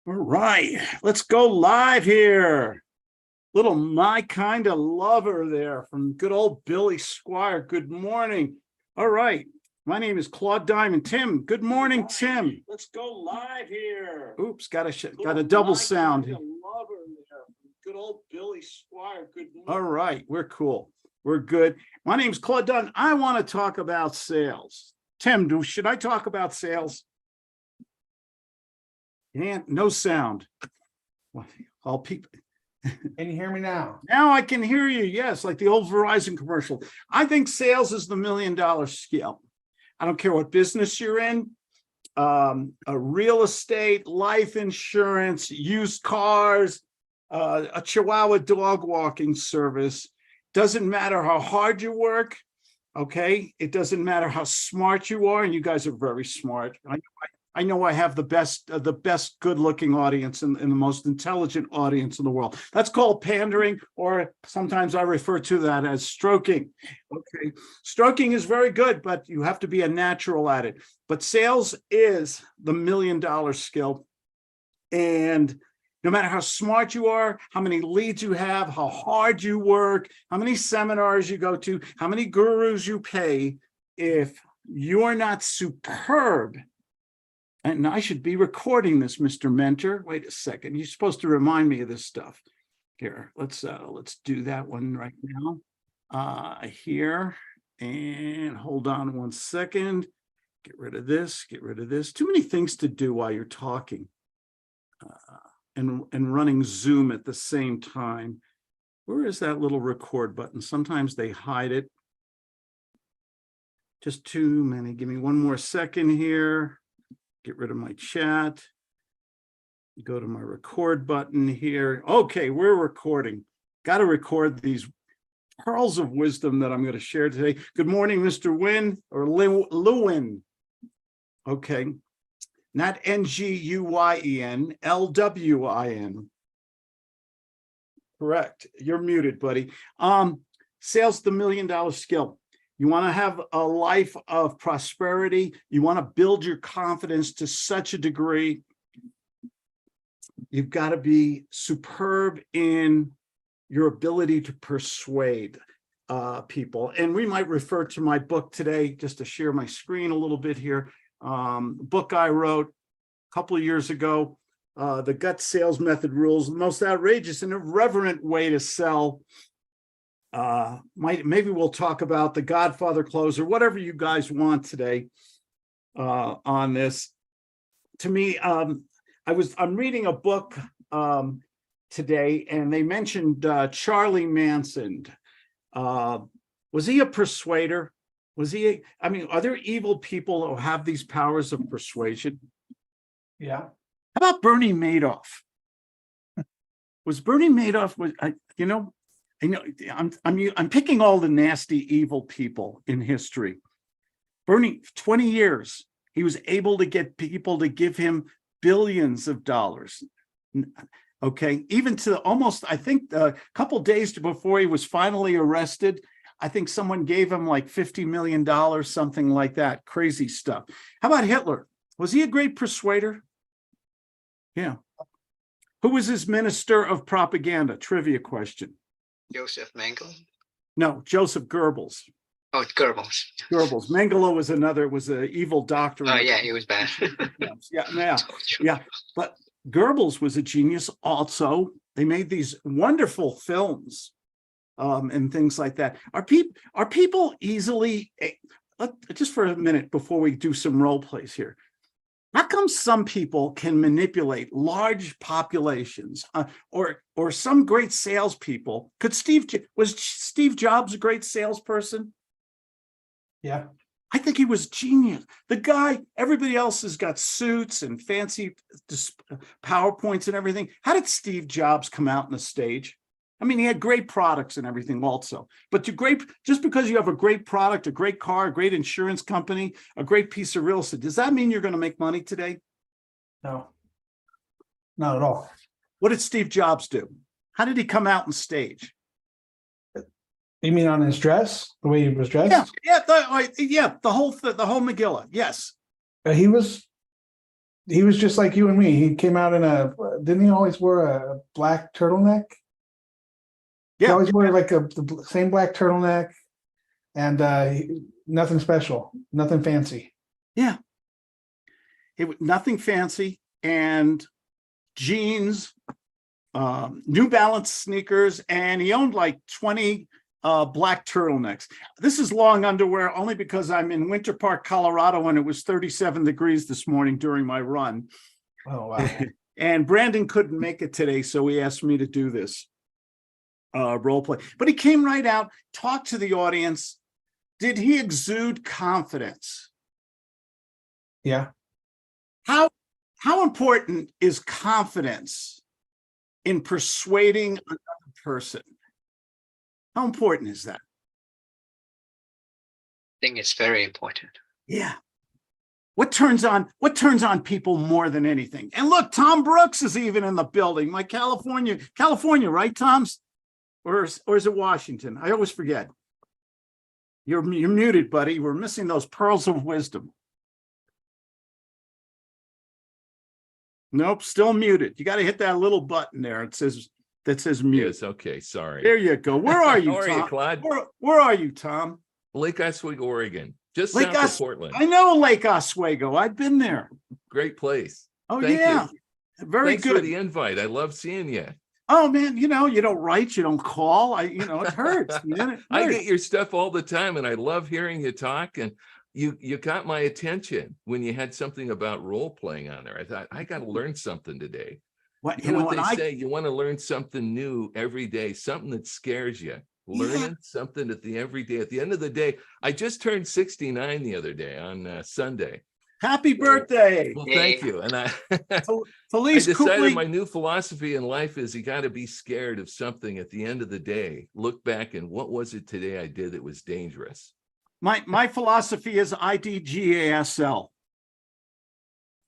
All right, let's go live here. Little my kind of lover there from good old Billy Squire. Good morning. All right, my name is Claude Diamond. Tim, good morning, Tim. Let's go live here. Oops, got a double sound. Lover there from good old Billy Squire. Good morning. All right, we're cool. We're good. My name's Claude Diamond. I want to talk about sales. Tim, should I talk about sales? And no sound. All people. Can you hear me now? Now I can hear you. Yes, like the old Verizon commercial. I think sales is the $1 million skill. I don't care what business you're in, a real estate, life insurance, used cars, a Chihuahua dog walking service. Doesn't matter how hard you work. Okay, it doesn't matter how smart you are, and you guys are very smart. I know I have the best good-looking audience and the most intelligent audience in the world. That's called pandering, or sometimes I refer to that as stroking. Okay, stroking is very good, but you have to be a natural at it. But sales is the $1 million skill, and no matter how smart you are, how many leads you have, how hard you work, how many seminars you go to, how many gurus you pay, if you're not superb. And I should be recording this, Mr. Mentor. Wait a second. You're supposed to remind me of this stuff. Here, let's do that one right now. Here, and hold on one second. Get rid of this, get rid of this. Too many things to do while you're talking. And running Zoom at the same time. Where is that little record button? Sometimes they hide it. Just too many. Give me one more second here. Get rid of my chat. Go to my record button here. Okay, we're recording. Got to record these pearls of wisdom that I'm going to share today. Good morning, Mr. Wynn or Lewin. Okay, not N-G-U-Y-E-N, L-W-I-N. Correct. You're muted, buddy. Sales, the $1 million skill. You want to have a life of prosperity. You want to build your confidence to such a degree. You've got to be superb in your ability to persuade people. And we might refer to my book today, just to share my screen a little bit here. Book I wrote a couple of years ago, The G.U.T.S Sales Method Rules, the most outrageous and irreverent way to sell. Maybe we'll talk about the Godfather closer, whatever you guys want today on this. To me, I'm reading a book today, and they mentioned Charlie Manson. Was he a persuader? Was he? I mean, are there evil people who have these powers of persuasion? Yeah. How about Bernie Madoff? Was Bernie Madoff? I'm picking all the nasty, evil people in history. Bernie, 20 years, he was able to get people to give him billions of dollars. Okay, even to almost, I think, a couple days before he was finally arrested, I think someone gave him like $50 million, something like that. Crazy stuff. How about Hitler? Was he a great persuader? Yeah. Who was his minister of propaganda? Trivia question. Joseph Mengele? No, Joseph Goebbels. Oh, Goebbels. Goebbels. Mengele was an evil doctor. Oh, yeah, he was bad. yeah. But Goebbels was a genius also. They made these wonderful films and things like that. Are people easily, just for a minute before we do some role plays here, how come some people can manipulate large populations or some great salespeople? Was Steve Jobs a great salesperson? Yeah. I think he was genius. The guy, everybody else has got suits and fancy PowerPoints and everything. How did Steve Jobs come out on the stage? I mean, he had great products and everything also, but just because you have a great product, a great car, a great insurance company, a great piece of real estate, does that mean you're going to make money today? No, not at all. What did Steve Jobs do? How did he come out on stage? You mean on his dress, the way he was dressed? Yeah, the whole Megillah. Yes. He was he was just like you and me. He came out in didn't he always wear a black turtleneck? He Yeah. always wore like the same black turtleneck, and nothing special, nothing fancy. Yeah. It was nothing fancy, and jeans, New Balance sneakers, and he owned like 20 black turtlenecks. This is long underwear only because I'm in Winter Park, Colorado, and it was 37 degrees this morning during my run. Oh wow! And Brandon couldn't make it today, so he asked me to do this role play. But he came right out, talked to the audience. Did he exude confidence? Yeah. How important is confidence in persuading another person? How important is that? I think it's very important. Yeah. What turns on people more than anything? And look, Tom Brooks is even in the building. My California, right, Tom's? Or is it Washington? I always forget. You're muted, buddy. We're missing those pearls of wisdom. Nope, still muted. You got to hit that little button there. That says mute. Yes, okay, sorry. There you go. Where are you, How are Tom? you, Claude? Where are you, Tom? Lake Oswego, Oregon, just Lake south of Portland. I know Lake Oswego. I've been there. Great place. Oh, Thank yeah. you. Very Thanks good. for the invite. I love seeing you. Oh, man, you don't write, you don't call. It hurts, man. It I hurts. get your stuff all the time, and I love hearing you talk. And you got my attention when you had something about role playing on there. I thought, I got to learn something today. What, You know what they say? You want to learn something new every day, something that scares you. Learning something at the end of the day. I just turned 69 the other day on Sunday. Happy birthday. Well, thank you. And I Felice decided my new philosophy in life is you got to be scared of something at the end of the day. Look back and what was it today I did that was dangerous? My philosophy is IDGASL.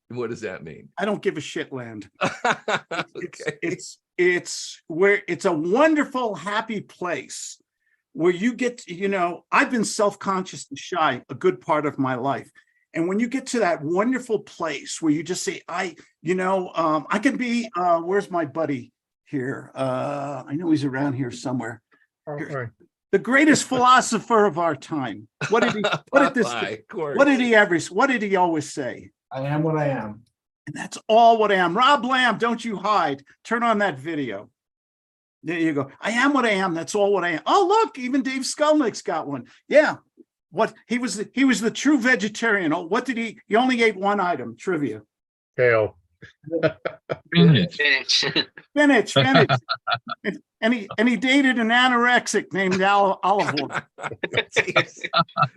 What does that mean? I don't give a shit, land. Okay. It's where it's a wonderful, happy place where you get to, I've been self-conscious and shy a good part of my life. And when you get to that wonderful place where you just say, I can be, where's my buddy here? I know he's around here somewhere. Here. The greatest philosopher of our time. What did he always say? I am what I am. And that's all what I am. Rob Lamb, don't you hide. Turn on that video. There you go. I am what I am. That's all what I am. Oh, look, even Dave Skulnick's got one. Yeah. What he was the true vegetarian. Oh, what did he only ate one item? Trivia. Kale. Finish. Spinach. And he dated an anorexic named Olive.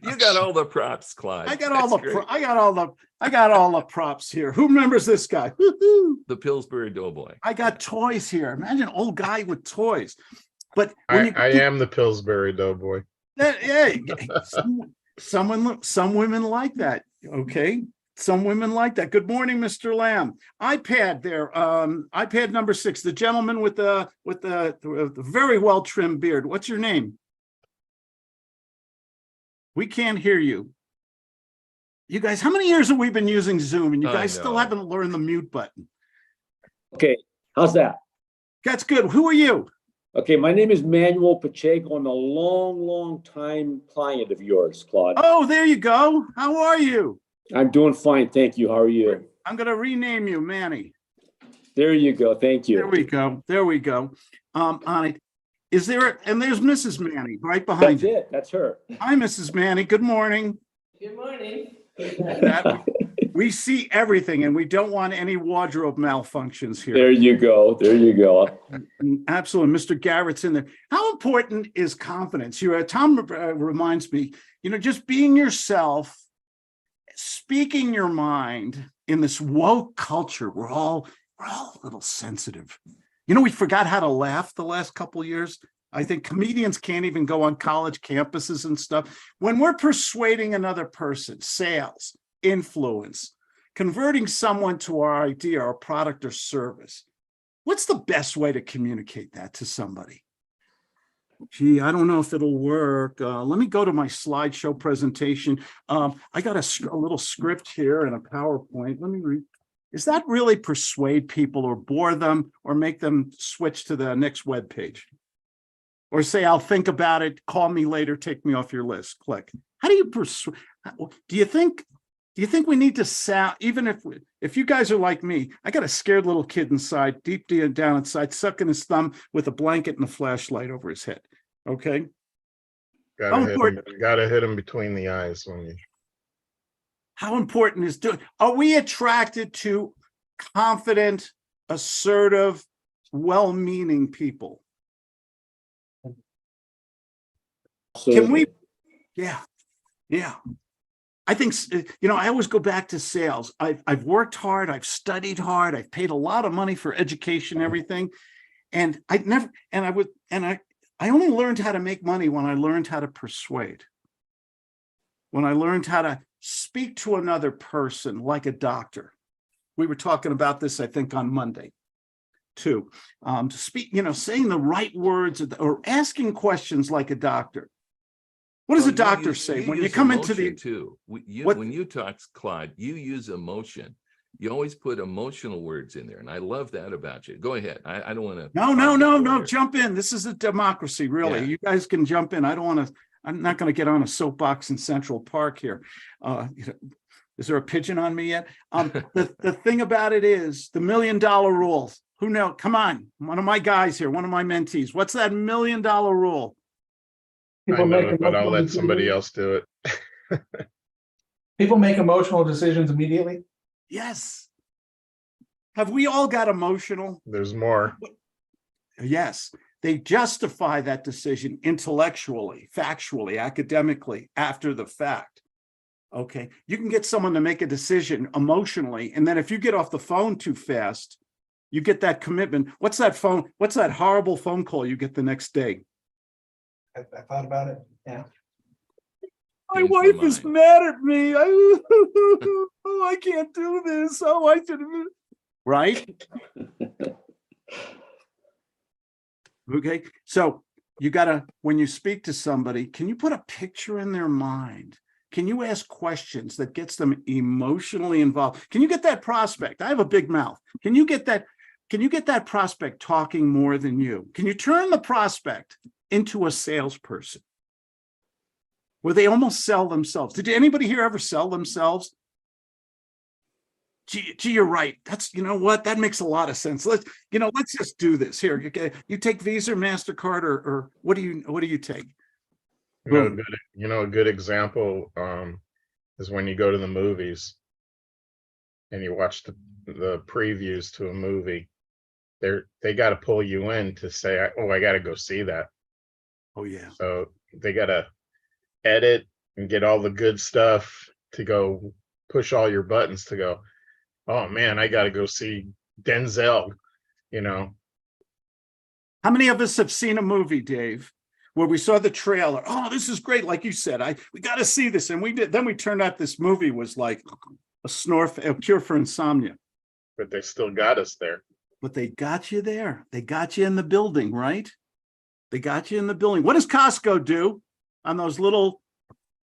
You got all the props, Clyde. I got all the props here. Who remembers this guy? Woo-hoo. The Pillsbury Doughboy. I got toys here. Imagine an old guy with toys. But I am the Pillsbury Doughboy. Some women like that. Okay. Some women like that. Good morning, Mr. Lamb. iPad there. iPad number 6. The gentleman with the very well trimmed beard. What's your name? We can't hear you. You guys, how many years have we been using Zoom? And you guys still haven't learned the mute button. Okay, how's that? That's good. Who are you? Okay, my name is Manuel Pacheco. I'm a long time client of yours, Claude. Oh, there you go. How are you? I'm doing fine, thank you. How are you? I'm going to rename you Manny. There you go, thank you. There we go. On it. Is there, and there's Mrs. Manny right behind That's you. it, that's her. Hi, Mrs. Manny. Good morning. Good morning. We see everything and we don't want any wardrobe malfunctions here. There you go, there you go. Absolutely. Mr. Garrett's in there. How important is confidence? Tom reminds me, just being yourself, speaking your mind in this woke culture. We're all a little sensitive. We forgot how to laugh the last couple of years. I think comedians can't even go on college campuses and stuff. When we're persuading another person, sales, influence, converting someone to our idea or product or service, what's the best way to communicate that to somebody? Gee, I don't know if it'll work. Let me go to my slideshow presentation. I got a little script here and a PowerPoint. Let me read. Is that really persuade people or bore them or make them switch to the next web page? Or say, I'll think about it, call me later, take me off your list, click. How do you persuade? Do you think we need to sound, even if you guys are like me, I got a scared little kid inside, deep down inside, sucking his thumb with a blanket and a flashlight over his head. Okay. Gotta hit him between the eyes when you. How important is are we attracted to confident, assertive, well-meaning people? Can we? Yeah. I think, I always go back to sales. I've worked hard. I've studied hard. I've paid a lot of money for education, everything. And I only learned how to make money when I learned how to persuade. When I learned how to speak to another person like a doctor. We were talking about this, I think, on Monday too. To speak, saying the right words or asking questions like a doctor. What does a doctor say when you come into the when you talk, Claude, you use emotion. You always put emotional words in there, and I love that about you. Go ahead. I don't want to. No. Jump in. This is a democracy, really. Yeah. You guys can jump in. I'm not going to get on a soapbox in Central Park here. Is there a pigeon on me yet? The thing about it is the $1 million rule. Who knows? Come on, one of my guys here, one of my mentees. What's that $1 million rule? I know it, but I'll let somebody else do it. People make emotional decisions immediately. Yes. Have we all got emotional? There's more. Yes. They justify that decision intellectually, factually, academically, after the fact. Okay. You can get someone to make a decision emotionally. And then if you get off the phone too fast, you get that commitment. What's that horrible phone call you get the next day? I thought about it. Yeah. My wife is mad at me. I can't do this. I should. Right? Okay. So you gotta, when you speak to somebody, can you put a picture in their mind? Can you ask questions that gets them emotionally involved? Can you get that prospect? I have a big mouth. Can you get that prospect talking more than you? Can you turn the prospect into a salesperson where they almost sell themselves? Did anybody here ever sell themselves? Gee, you're right. That's, what? That makes a lot of sense. Let's just do this here. Okay. You take Visa, MasterCard, or what do you take? A good example is when you go to the movies and you watch the previews to a movie. They got to pull you in to say, I got to go see that. Oh yeah. So they got to edit and get all the good stuff to go push all your buttons to go, oh man, I got to go see Denzel, How many of us have seen a movie, Dave, where we saw the trailer? Oh, this is great. Like you said, we got to see this. And we did. Then we turned out this movie was like a cure for insomnia. But they still got us there. But they got you there. They got you in the building, right? They got you in the building. What does Costco do on those little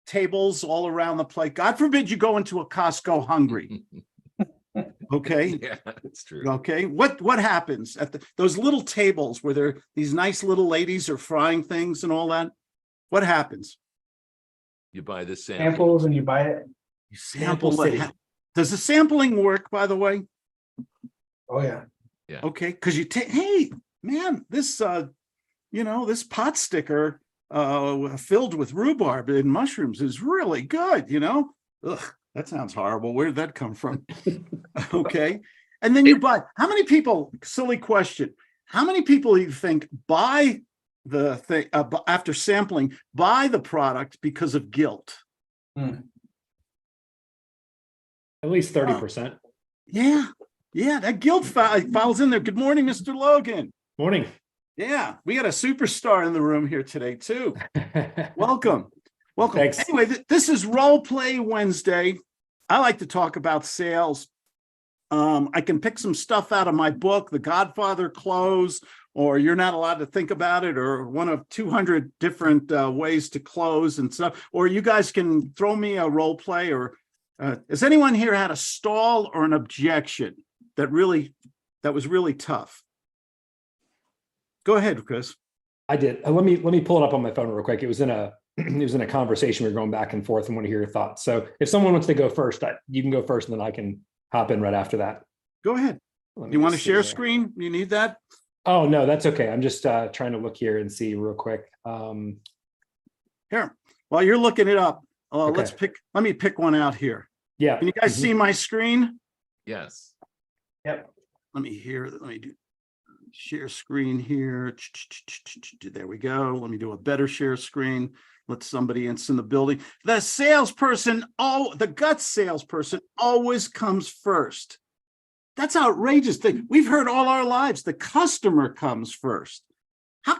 tables all around the place? God forbid you go into a Costco hungry. Okay. Yeah, that's true. Okay. What happens at those little tables where these nice little ladies are frying things and all that? What happens? You buy the samples and you buy it. You sample it. Does the sampling work, by the way? Oh yeah. Yeah. Okay. Because you take, hey, man, this this pot sticker filled with rhubarb and mushrooms is really good, Ugh, that sounds horrible. Where did that come from? Okay. And then you buy, how many people, silly question, how many people you think buy the thing after sampling, buy the product because of guilt? At least 30%. Yeah. That guilt files in there. Good morning, Mr. Logan. Morning. Yeah, we got a superstar in the room here today too. Welcome. Thanks. Anyway, this is Role Play Wednesday. I like to talk about sales. I can pick some stuff out of my book, The Godfather Close, or You're Not Allowed to Think About It, or one of 200 different ways to close and stuff. Or you guys can throw me a role play or Has anyone here had a stall or an objection that was really tough? Go ahead, Chris. I did. Let me pull it up on my phone real quick. It was in a conversation. We were going back and forth and want to hear your thoughts. So if someone wants to go first, you can go first, and then I can hop in right after that. Go ahead. You want to share screen? You need that? Oh, no, that's okay. I'm just trying to look here and see real quick. Here, while you're looking it up, Okay. let me pick one out here. Yeah. Can you guys see my screen? Yes. Yep. Let me do share screen here. There we go. Let me do a better share screen. Let somebody else in the building. The salesperson, the G.U.T.S salesperson always comes first. That's outrageous thing. We've heard all our lives, the customer comes first. How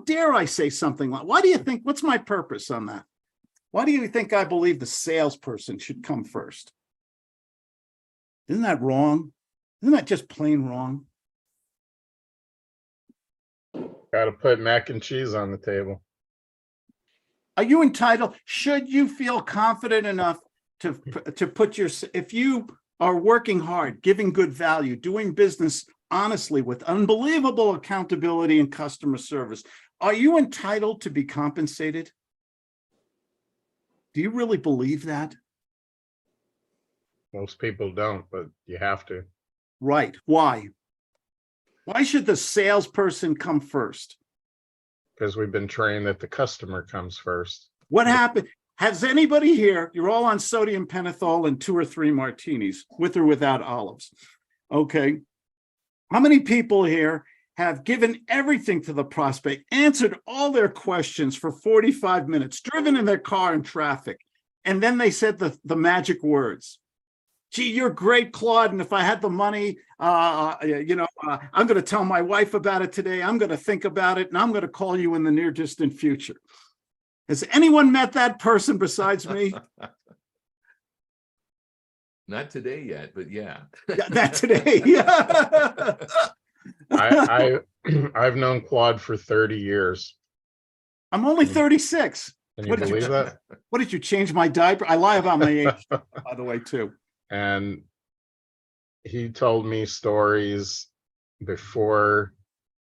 dare I say something like, why do you think, what's my purpose on that? Why do you think I believe the salesperson should come first? Isn't that wrong? Isn't that just plain wrong? Got to put mac and cheese on the table. Are you entitled? Should you feel confident enough to put if you are working hard, giving good value, doing business honestly with unbelievable accountability and customer service, are you entitled to be compensated? Do you really believe that? Most people don't, but you have to. Right. Why? Why should the salesperson come first? Because we've been trained that the customer comes first. What happened? Has anybody here, you're all on sodium pentothal and 2 or 3 martinis, with or without olives. Okay. How many people here have given everything to the prospect, answered all their questions for 45 minutes, driven in their car in traffic, and then they said the magic words? Gee, you're great, Claude. And if I had the money, I'm going to tell my wife about it today. I'm going to think about it, and I'm going to call you in the near distant future. Has anyone met that person besides me? Not today yet, but yeah. Yeah, that today. Yeah. I've known Claude for 30 years. I'm only 36. Can you believe that? What did you change my diaper? I lie about my age, by the way, too. And he told me stories before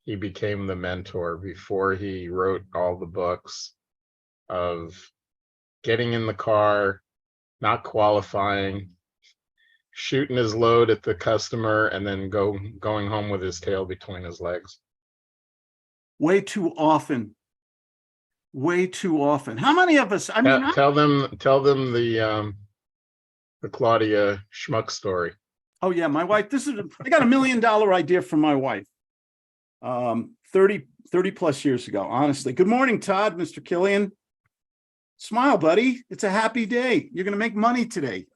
he became the mentor, before he wrote all the books, of getting in the car, not qualifying, shooting his load at the customer, and then going home with his tail between his legs. Way too often. Way too often. How many of us? I mean, Tell them the Claudia Schmuck story. oh yeah, my wife. I got $1 million idea from my wife. 30 plus years ago, honestly. Good morning, Todd, Mr. Killian. Smile, buddy. It's a happy day. You're going to make money today.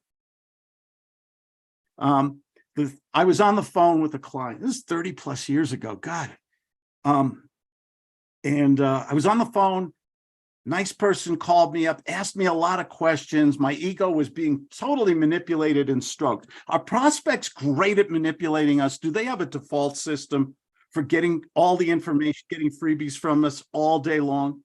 I was on the phone with a client. This is 30 plus years ago. God. And I was on the phone. Nice person called me up, asked me a lot of questions. My ego was being totally manipulated and stroked. Are prospects great at manipulating us? Do they have a default system for getting all the information, getting freebies from us all day long?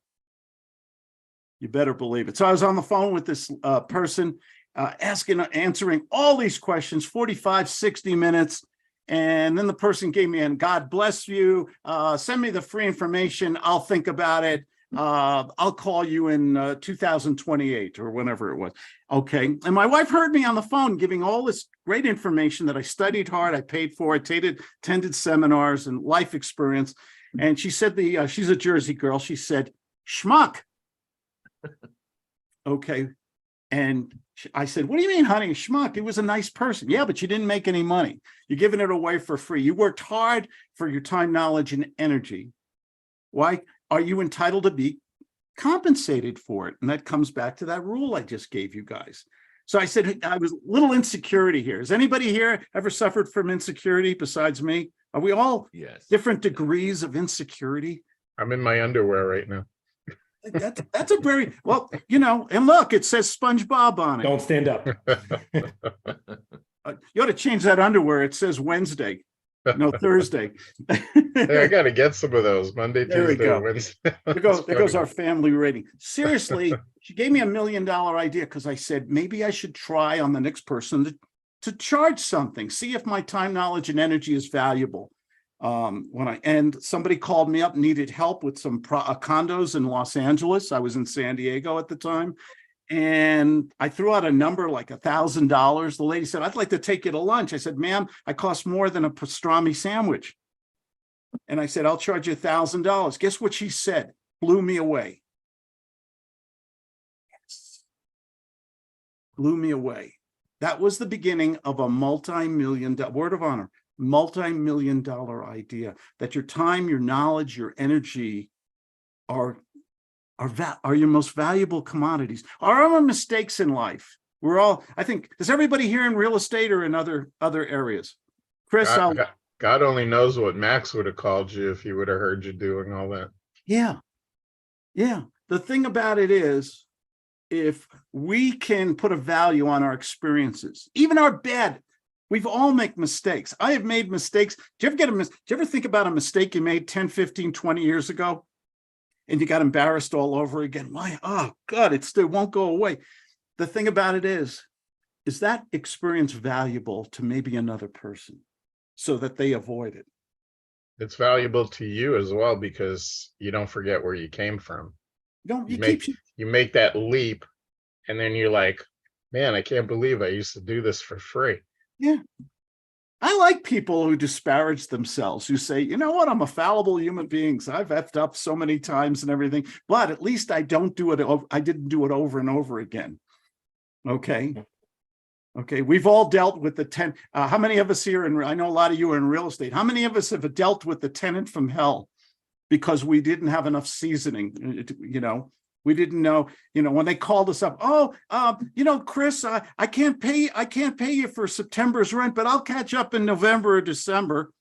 You better believe it. So I was on the phone with this person, answering all these questions, 45, 60 minutes. And then the person gave me, and God bless you, send me the free information. I'll think about it. I'll call you in 2028 or whenever it was. Okay. And my wife heard me on the phone giving all this great information that I studied hard, I paid for, attended seminars and life experience. And she said, she's a Jersey girl. She said, schmuck. Okay. And I said, what do you mean, honey? Schmuck. It was a nice person. Yeah, but you didn't make any money. You're giving it away for free. You worked hard for your time, knowledge, and energy. Why are you entitled to be compensated for it? And that comes back to that rule I just gave you guys. So I said, I was a little insecurity here. Has anybody here ever suffered from insecurity besides me? Are we all different degrees of insecurity? I'm in my underwear right now. That's a very, well, and look, it says SpongeBob on it. Don't stand up. You ought to change that underwear. It says Wednesday, no, Thursday. Hey, I got to get some of those Monday, There we Tuesday, go. Wednesday. There goes our family rating. Seriously, She gave me $1 million idea because I said, maybe I should try on the next person to charge something, see if my time, knowledge, and energy is valuable. And somebody called me up, needed help with some condos in Los Angeles. I was in San Diego at the time. And I threw out a number like $1,000. The lady said, I'd like to take you to lunch. I said, ma'am, I cost more than a pastrami sandwich. And I said, I'll charge you $1,000. Guess what she said? Blew me away. Yes. Blew me away. That was the beginning of a multi-million-dollar, word of honor, multi-million-dollar idea that your time, your knowledge, your energy are your most valuable commodities. Are our mistakes in life? We're all, I think, is everybody here in real estate or in other areas? Chris, God only knows what Max would have called you if he would have heard you doing all that. Yeah. The thing about it is, if we can put a value on our experiences, even our bad, we've all make mistakes. I have made mistakes. Do you ever think about a mistake you made 10, 15, 20 years ago? And you got embarrassed all over again? Why? Oh God, it still won't go away. The thing about it is that experience valuable to maybe another person so that they avoid it? It's valuable to you as well because you don't forget where you came from. You make that leap and then you're like, man, I can't believe I used to do this for free. Yeah. I like people who disparage themselves, who say, you know what, I'm a fallible human being. So I've effed up so many times and everything, but at least I didn't do it over and over again. Okay. We've all dealt with the 10. How many of us here, and I know a lot of you are in real estate, how many of us have dealt with the tenant from hell because we didn't have enough seasoning? We didn't know, when they called us up, Chris, I can't pay you for September's rent, but I'll catch up in November or December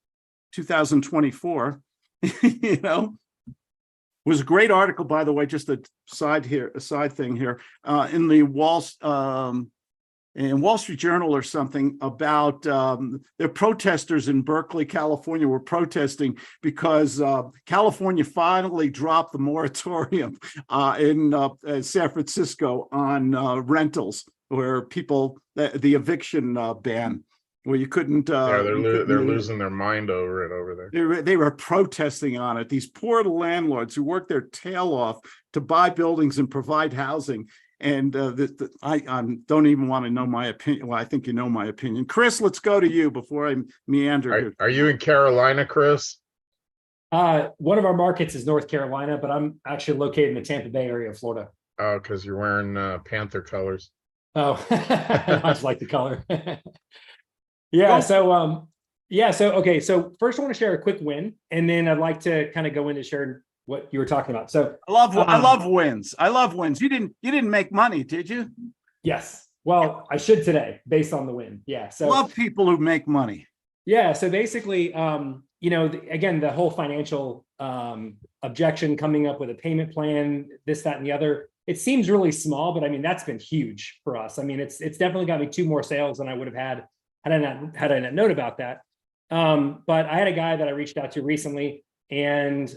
2024. It was a great article, by the way, just a side thing here, in the Wall Street Journal or something about the protesters in Berkeley, California were protesting because California finally dropped the moratorium in San Francisco on rentals, where people, the eviction ban, where you couldn't. They're losing their mind over it over there. They were protesting on it. These poor landlords who worked their tail off to buy buildings and provide housing. And I don't even want to know my opinion. Well, I think you know my opinion. Chris, let's go to you before I meander here. Are you in Carolina, Chris? One of our markets is North Carolina, but I'm actually located in the Tampa Bay area of Florida. Oh, because you're wearing Panther colors. Oh, I just like the color. Yeah. So, okay. So first I want to share a quick win, and then I'd like to kind of go into sharing what you were talking about. So I love wins. I love wins. You didn't make money, did you? Yes. Well, I should today based on the win. Yeah. So love people who make money. Yeah. So basically, again, the whole financial objection, coming up with a payment plan, this, that, and the other, it seems really small, but I mean, that's been huge for us. I mean, it's definitely got me 2 more sales than I would have had I not known about that. But I had a guy that I reached out to recently, and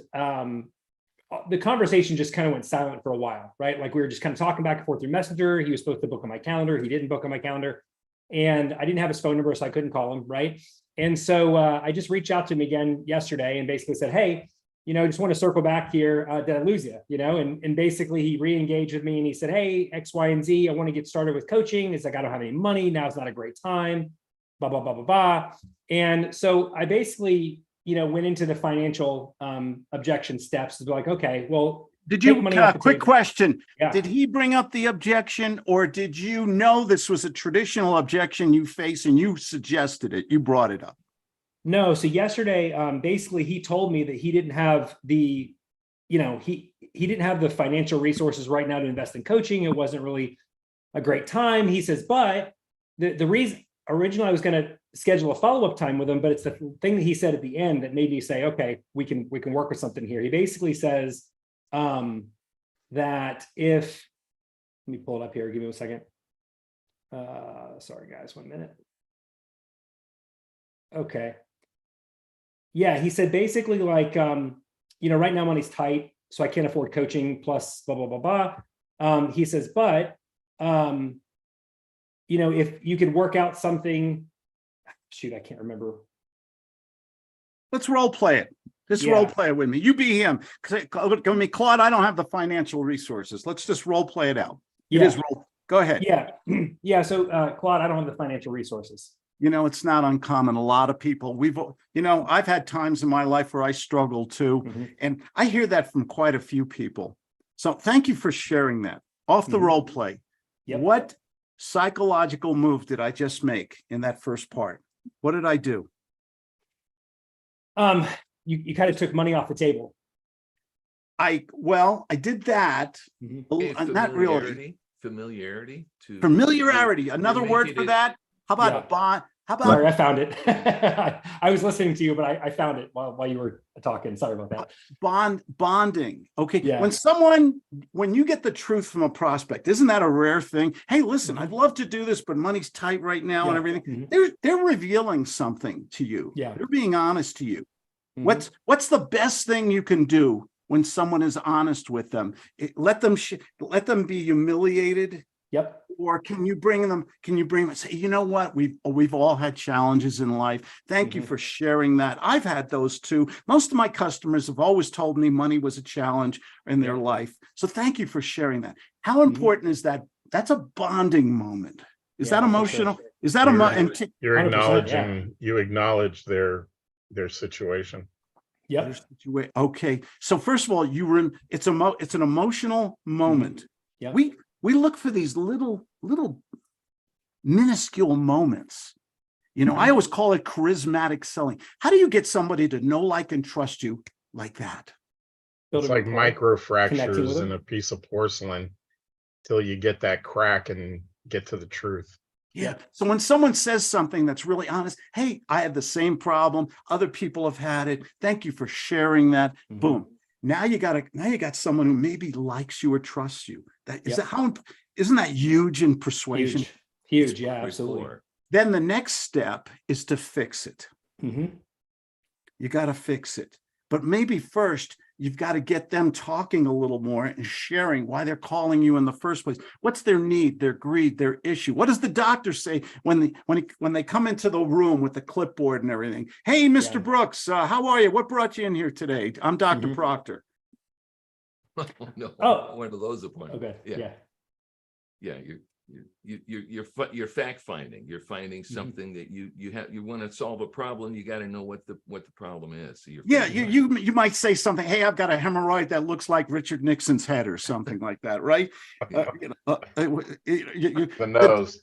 the conversation just kind of went silent for a while, right? Like we were just kind of talking back and forth through Messenger. He was supposed to book on my calendar. He didn't book on my calendar, and I didn't have his phone number, so I couldn't call him, right? And so I just reached out to him again yesterday and basically said, hey, just want to circle back here. Did I lose you? And basically he re-engaged with me and he said, hey, X, Y, and Z, I want to get started with coaching. It's like, I don't have any money. Now it's not a great time, blah, blah, blah, blah, blah. And so I basically, went into the financial objection steps to be like, okay, well, did you, quick question. Yeah. Did he bring up the objection, or did you know this was a traditional objection you face and you suggested it? You brought it up? No. So yesterday, basically he told me that he didn't have the, he didn't have the financial resources right now to invest in coaching. It wasn't really a great time. He says, but the reason originally I was going to schedule a follow-up time with him, but it's the thing that he said at the end that made me say, okay, we can work with something here. He basically says that if, let me pull it up here. Give me a second. Sorry guys, 1 minute. Okay. Yeah. He said basically like, right now money's tight, so I can't afford coaching plus blah, blah, blah, blah. He says, but, you know, if you could work out something, shoot, I can't remember. Let's role play it. Just role play it with me. You be him. Claude, I don't have the financial resources. Let's just role play it out. It is role. Go ahead. Yeah. Yeah. So, Claude, I don't have the financial resources. You know, it's not uncommon. A lot of people, I've had times in my life where I struggle too. And I hear that from quite a few people. So thank you for sharing that. Off the role play. Yep. What psychological move did I just make in that first part? What did I do? You kind of took money off the table. I did that. Not really. Familiarity. Another word for that. How about bond? How about? Sorry, I found it. I was listening to you, but I found it while you were talking. Sorry about that. Bonding. Okay. Yeah. When you get the truth from a prospect, isn't that a rare thing? Hey, listen, I'd love to do this, but money's tight right now and everything. They're revealing something to you. Yeah. They're being honest to you. What's the best thing you can do when someone is honest with them? Let them be humiliated. Yep. Or can you bring them and say, you know what, we've all had challenges in life. Thank you for sharing that. I've had those too. Most of my customers have always told me money was a challenge in their life. So thank you for sharing that. How important is that? That's a bonding moment. Is that emotional? Sure. Is that you're 100%, acknowledging, you acknowledge their situation. Yep. Okay. So first of all, it's an emotional moment. Yeah. We look for these little minuscule moments. You know, I always call it charismatic selling. How do you get somebody to know, like, and trust you like that? It's like micro fractures in a piece of porcelain till you get that crack and get to the truth. Yeah. So when someone says something that's really honest, hey, I had the same problem. Other people have had it. Thank you for sharing that. Boom. Now you got someone who maybe likes you or trusts you. Isn't that huge in persuasion? Huge. Yeah, absolutely. Then the next step is to fix it. You got to fix it. But maybe first you've got to get them talking a little more and sharing why they're calling you in the first place. What's their need, their greed, their issue? What does the doctor say when they come into the room with the clipboard and everything? Hey, Mr. Brooks, how are you? What brought you in here today? I'm Dr. Proctor. One of those appointments. Okay. Yeah. You're fact finding. You're finding something that you want to solve a problem. You got to know what the problem is. So you might say something. Hey, I've got a hemorrhoid that looks like Richard Nixon's head or something like that, right? The nose.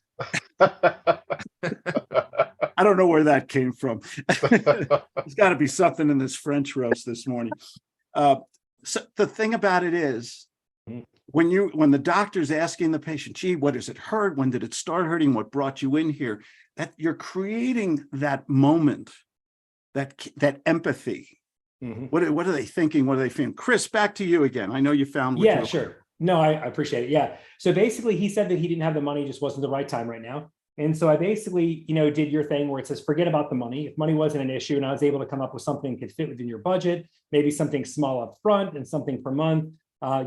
I don't know where that came from. There's got to be something in this French roast this morning. So the thing about it is, when the doctor's asking the patient, gee, what does it hurt? When did it start hurting? What brought you in here? That you're creating that moment, that empathy. What are they thinking? What are they feeling? Chris, back to you again. I know you found. Sure. No, I appreciate it. Yeah. So basically he said that he didn't have the money, just wasn't the right time right now. And so I basically, did your thing where it says, forget about the money. If money wasn't an issue and I was able to come up with something that could fit within your budget, maybe something small up front and something per month,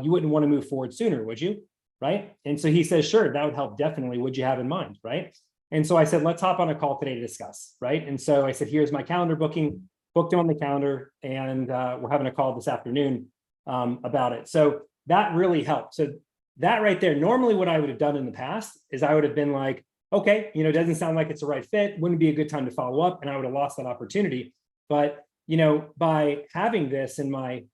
you wouldn't want to move forward sooner, would you? Right. And so he says, sure, that would help. Definitely. What'd you have in mind? Right. And so I said, let's hop on a call today to discuss. Right. And so I said, here's my calendar booking, booked on the calendar, and we're having a call this afternoon about it. So that really helped. So that right there, normally what I would have done in the past is I would have been like, okay, it doesn't sound like it's the right fit. Wouldn't be a good time to follow up. And I would have lost that opportunity. But, by having this in my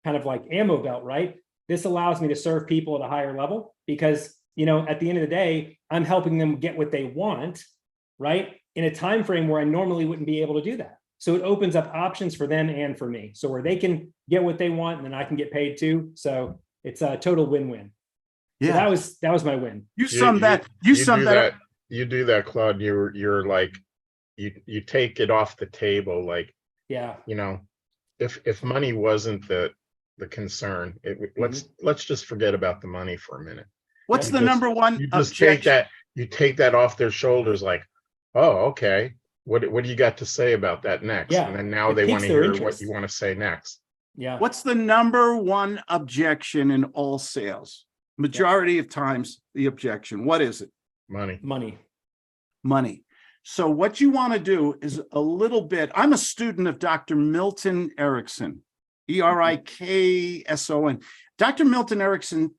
kind of like ammo belt, right, this allows me to serve people at a higher level because, at the end of the day, I'm helping them get what they want, right, in a time frame where I normally wouldn't be able to do that. So it opens up options for them and for me. So where they can get what they want and then I can get paid too. So it's a total win-win. Yeah, so that was my win. You summed that up. You do that, Claude. You're like, you take it off the table. Like, if money wasn't the concern, let's just forget about the money for a minute. What's the number one? You just take that off their shoulders. Like, oh, okay. What do you got to say about that next? Yeah, and then now they want to hear what you want to say next. Yeah. What's the number one objection in all sales? Majority of times, the objection. What is it? Money. Money. Money. So what you want to do is a little bit, I'm a student of Dr. Milton Erickson, Erikson. Dr. Milton Erickson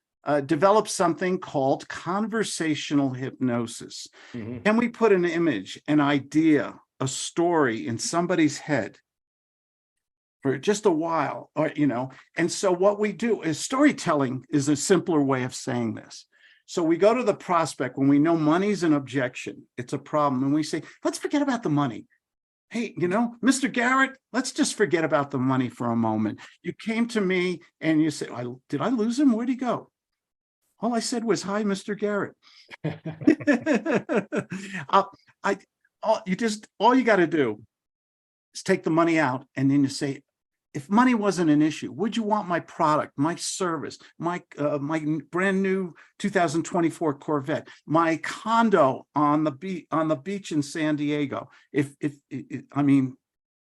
developed something called conversational hypnosis. Mhm. Can we put an image, an idea, a story in somebody's head for just a while, or, and so what we do is storytelling is a simpler way of saying this. So we go to the prospect when we know money's an objection, it's a problem, and we say, let's forget about the money. Hey, Mr. Garrett, let's just forget about the money for a moment. You came to me and you said, did I lose him? Where'd he go? All I said was, hi, Mr. Garrett. All you got to do is take the money out, and then you say, if money wasn't an issue, would you want my product, my service, my brand new 2024 Corvette, my condo on the beach in San Diego? I mean,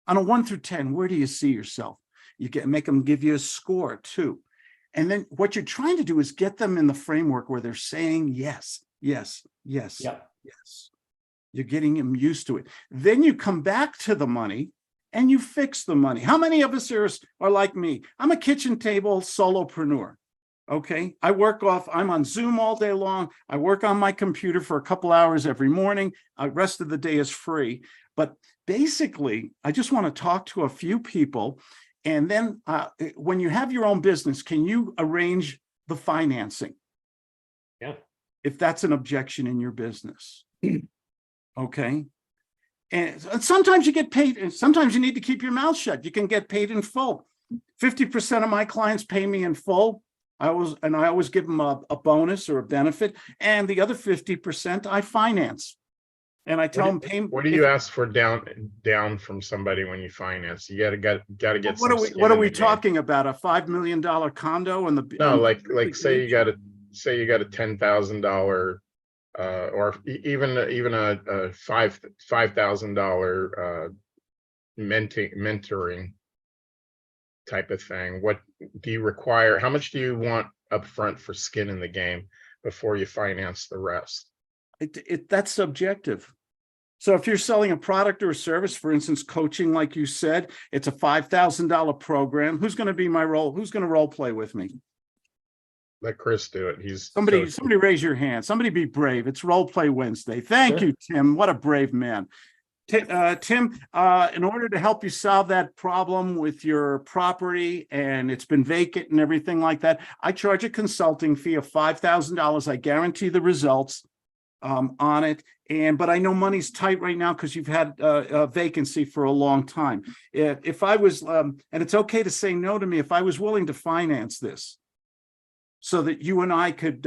on a 1 through 10, where do you see yourself? You make them give you a score too. And then what you're trying to do is get them in the framework where they're saying yes, yes, yes, Yep. yes. You're getting them used to it. Then you come back to the money and you fix the money. How many of us are like me? I'm a kitchen table solopreneur. Okay. I'm on Zoom all day long. I work on my computer for a couple hours every morning. The rest of the day is free. But basically, I just want to talk to a few people. And then when you have your own business, can you arrange the financing? Yeah. If that's an objection in your business. Okay. And sometimes you get paid, and sometimes you need to keep your mouth shut. You can get paid in full. 50% of my clients pay me in full. I always give them a bonus or a benefit. And the other 50% I finance. And I tell them, pay. What do you ask for down from somebody when you finance? You gotta get What some are skin we in the game. talking about? A $5 million condo and the No, like say you got a $10,000 or even a $5,000 mentoring type of thing. What do you require? How much do you want upfront for skin in the game before you finance the rest? That's subjective. So if you're selling a product or a service, for instance, coaching, like you said, it's a $5,000 program. Who's going to be my role? Who's going to role play with me? Let Chris do it. He's Somebody raise your hand. Somebody be brave. It's Role Play Wednesday. Thank you, Tim. What a brave man. Tim, in order to help you solve that problem with your property and it's been vacant and everything like that, I charge a consulting fee of $5,000. I guarantee the results on it. But I know money's tight right now because you've had a vacancy for a long time. If I was, and it's okay to say no to me, if I was willing to finance this, so that you and I could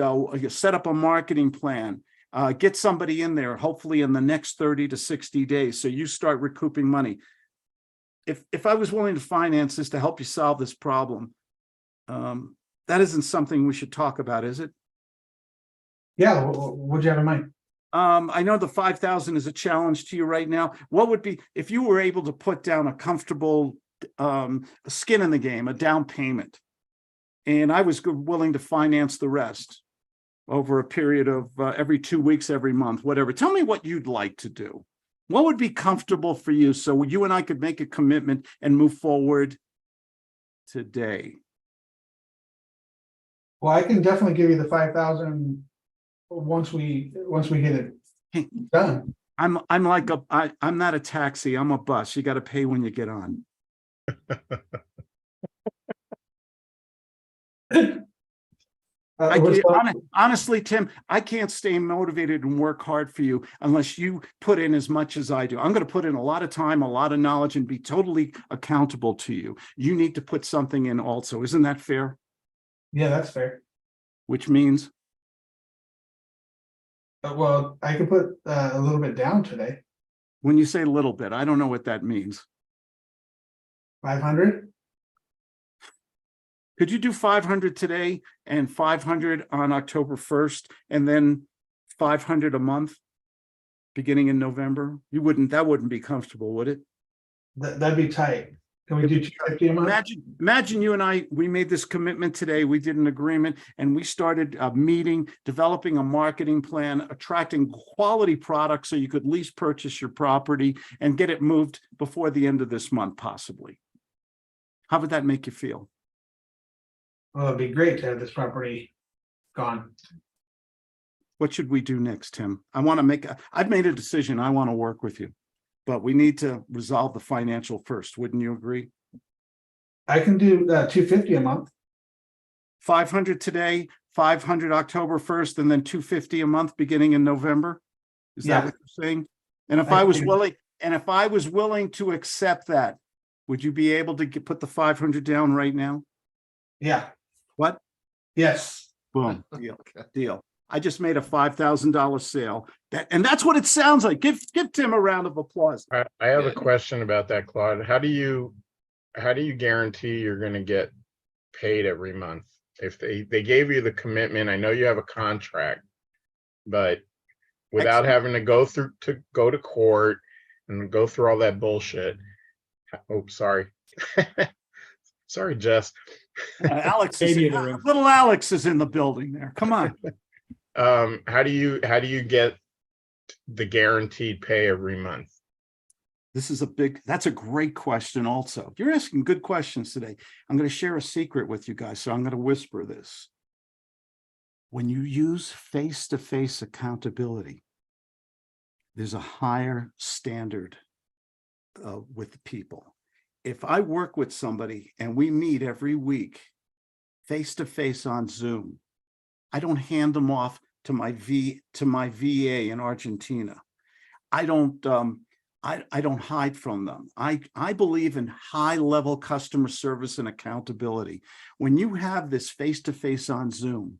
set up a marketing plan, get somebody in there, hopefully in the next 30 to 60 days. So you start recouping money. If I was willing to finance this to help you solve this problem, that isn't something we should talk about, is it? Yeah, what'd you have in mind? I know the 5,000 is a challenge to you right now. What would be, if you were able to put down a comfortable skin in the game, a down payment, and I was willing to finance the rest over a period of every 2 weeks, every month, whatever. Tell me what you'd like to do. What would be comfortable for you so you and I could make a commitment and move forward today? Well, I can definitely give you the 5,000 once we get it done. I'm not a taxi. I'm a bus. You got to pay when you get on. Honestly, Tim, I can't stay motivated and work hard for you unless you put in as much as I do. I'm going to put in a lot of time, a lot of knowledge, and be totally accountable to you. You need to put something in also. Isn't that fair? Yeah, that's fair. Which means? Well, I could put a little bit down today. When you say a little bit, I don't know what that means. 500? Could you do 500 today and 500 on October 1st and then 500 a month beginning in November? That wouldn't be comfortable, would it? That'd be tight. Can we do 250 a month? Imagine you and I, we made this commitment today, we did an agreement, and we started a meeting, developing a marketing plan, attracting quality products so you could lease purchase your property and get it moved before the end of this month, possibly. How would that make you feel? Well, it'd be great to have this property gone. What should we do next, Tim? I've made a decision. I want to work with you, but we need to resolve the financial first. Wouldn't you agree? I can do 250 a month. 500 today, 500 October 1st, and then 250 a month beginning in November? Is that Yeah. what you're saying? And if I I was can. willing to accept that, would you be able to put the 500 down right now? Yeah. What? Yes. Boom, deal. I just made a $5,000 sale. And that's what it sounds like. Give Tim a round of applause. I have a Good. question about that, Claude. How do you guarantee you're gonna get paid every month? If they gave you the commitment, I know you have a contract, but without Excellent. having to go to court and go through all that bullshit. Oh, sorry. Sorry, Jess. Alex, Baby in the room. little Alex is in the building there. Come on. How do you get the guaranteed pay every month? That's a great question also. You're asking good questions today. I'm going to share a secret with you guys, so I'm going to whisper this. When you use face-to-face accountability, there's a higher standard with people. If I work with somebody and we meet every week, face-to-face on Zoom, I don't hand them off to my VA in Argentina. I don't hide from them. I believe in high-level customer service and accountability. When you have this face-to-face on Zoom,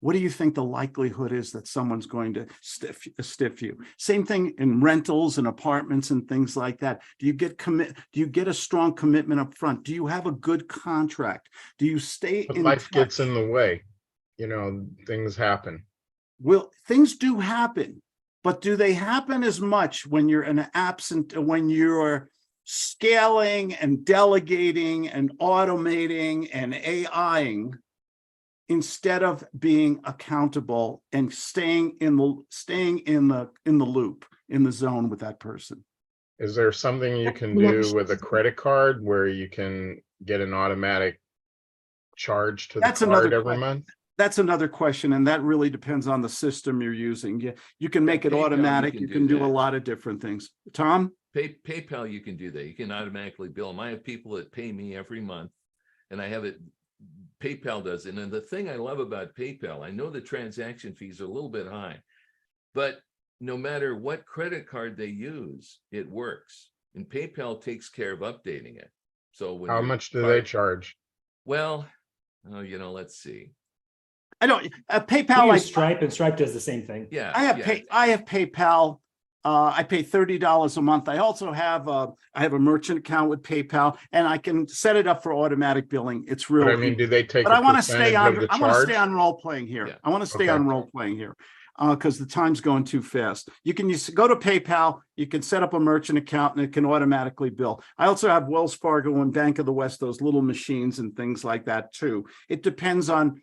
what do you think the likelihood is that someone's going to stiff you? Same thing in rentals and apartments and things like that. Do you get a strong commitment up front? Do you have a good contract? Do you stay But in life touch? gets in the way. Things happen. Well, things do happen, but do they happen as much when you're when you're scaling and delegating and automating and AIing instead of being accountable and staying in the loop, in the zone with that person? Is there something you can do with a credit card where you can get an automatic charge to the That's another card every question. month? That's another question, and that really depends on the system you're using. You can make it PayPal, you automatic. can You do can do a that. lot of different things. Tom? PayPal, you can do that. You can automatically bill them. I have people that pay me every month, and I have it. PayPal does it. And the thing I love about PayPal, I know the transaction fees are a little bit high, but no matter what credit card they use, it works. And PayPal takes care of updating it. So when How your much do card- they charge? Well, let's see. I don't, We PayPal, use Stripe, and Stripe does the same thing. Yeah, I have yeah. PayPal. I pay $30 a month. I also have I have a merchant account with PayPal, and I can set it up for automatic billing. It's But real I mean, easy. do they take But a I want to stay percentage on. of the I want to stay charge? on role playing here. Yeah. I want to stay Okay. on role playing here because the time's going too fast. You can go to PayPal. You can set up a merchant account, and it can automatically bill. I also have Wells Fargo and Bank of the West, those little machines and things like that too. It depends on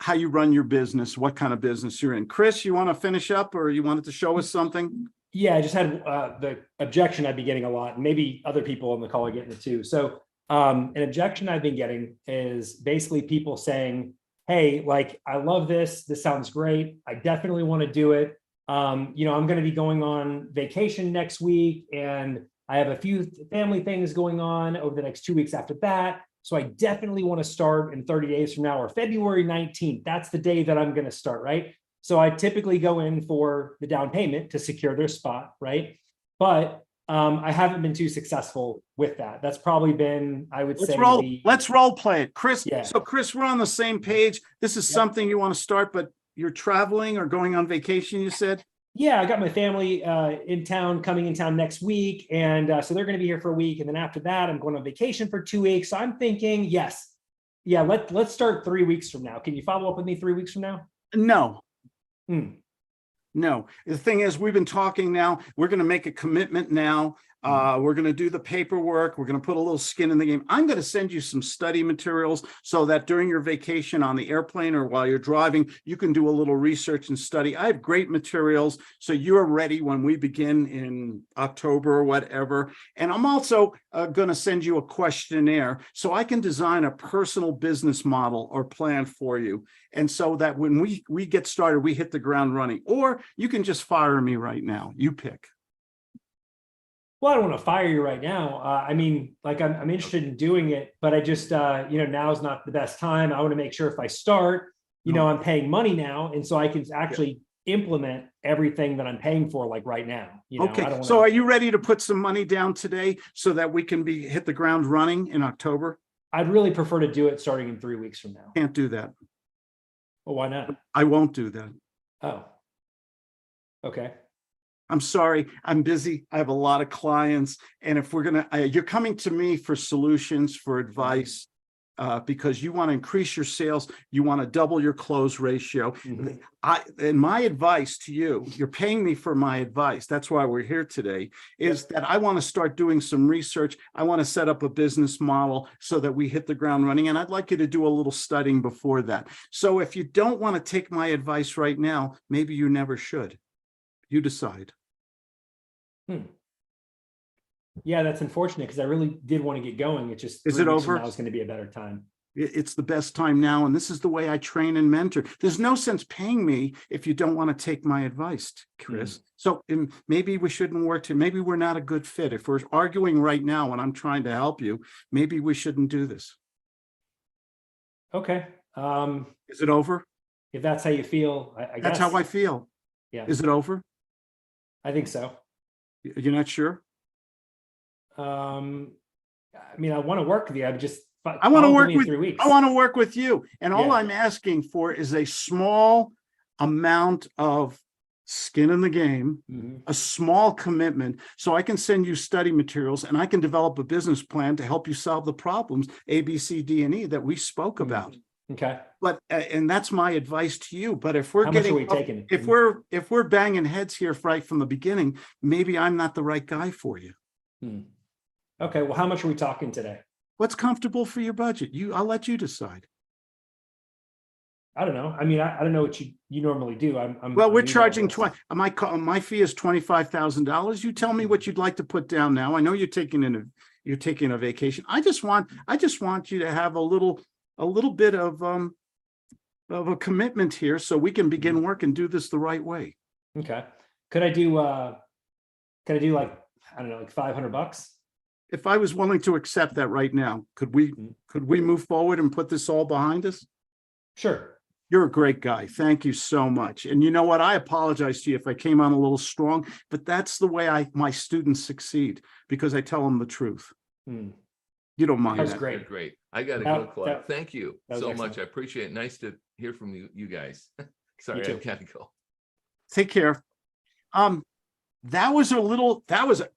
how you run your business, what kind of business you're in. Chris, you want to finish up, or you wanted to show us something? Yeah, I just had the objection I've been getting a lot, and maybe other people on the call are getting it too. So an objection I've been getting is basically people saying, hey, like, I love this. This sounds great. I definitely want to do it. I'm going to be going on vacation next week, and I have a few family things going on over the next 2 weeks after that. So I definitely want to start in 30 days from now, or February 19th. That's the day that I'm going to start, right? So I typically go in for the down payment to secure their spot, right? But I haven't been too successful with that. That's probably been, I would say, Let's role play it. Chris, Yeah. So Chris, we're on the same page. This is Yep. something you want to start, but you're traveling or going on vacation, you said? Yeah, I got my family coming in town next week. And so they're going to be here for a week. And then after that, I'm going on vacation for 2 weeks. So I'm thinking, yes. Yeah, let's start 3 weeks from now. Can you follow up with me 3 weeks from now? No. Hmm. No. The thing is, we've been talking now. We're going to make a commitment now. We're going to do the paperwork. We're going to put a little skin in the game. I'm going to send you some study materials so that during your vacation on the airplane or while you're driving, you can do a little research and study. I have great materials, so you're ready when we begin in October or whatever. And I'm also going to send you a questionnaire so I can design a personal business model or plan for you. And so that when we get started, we hit the ground running. Or you can just fire me right now. You pick. Well, I don't want to fire you right now. I mean, like I'm interested in doing it, but I just, now is not the best time. I want to make sure if I start, I'm paying money now. And so I can actually implement everything that I'm paying for like right now. Okay, so are you ready to put some money down today so that we can hit the ground running in October? I'd really prefer to do it starting in 3 weeks from now. Can't do that. Well, why not? I won't do that. Oh, okay. I'm sorry, I'm busy. I have a lot of clients. And if you're coming to me for solutions, for advice, because you want to increase your sales, you want to double your close ratio. And my advice to you, you're paying me for my advice. That's why we're here today, is that I want to start doing some research. I want to set up a business model so that we hit the ground running. And I'd like you to do a little studying before that. So if you don't want to take my advice right now, maybe you never should. You decide. Yeah, that's unfortunate because I really did want to get going. It just Is it over? Now is going to be a better time. It's the best time now. And this is the way I train and mentor. There's no sense paying me if you don't want to take my advice, Chris. So maybe we shouldn't work to, maybe we're not a good fit. If we're arguing right now and I'm trying to help you, maybe we shouldn't do this. Okay. Is it over? If that's how you feel, I That's guess. how I feel. Yeah. Is it over? I think so. You're not sure? I mean, I want to work with you. I want to work with 3 weeks. I want to work with you. And all Yeah. I'm asking for is a small amount of skin in the game, a small commitment, so I can send you study materials and I can develop a business plan to help you solve the problems A, B, C, D, and E that we spoke about. Okay. But and that's my advice to you. But if we're How much are we taking? if we're banging heads here right from the beginning, maybe I'm not the right guy for you. Okay. Well, how much are we talking today? What's comfortable for your budget? I'll let you decide. I don't know. I mean, I don't know what you normally do. Well, we're I'm new charging at this. my fee is $25,000. You tell me what you'd like to put down now. I know you're taking a vacation. I just want you to have a little bit of a commitment here so we can begin work and do this the right way. Okay. Could I do like, I don't know, like $500? If I was willing to accept that right now, could we move forward and put this all behind us? Sure. You're a great guy. Thank you so much. And you know what? I apologize to you if I came on a little strong, but that's the way my students succeed, because I tell them the truth. You don't mind That was that. great. Great. I got to go, Claude. Thank you that was so excellent. much. I appreciate it. Nice to hear from you guys. Sorry, too. I've got to go. Take care.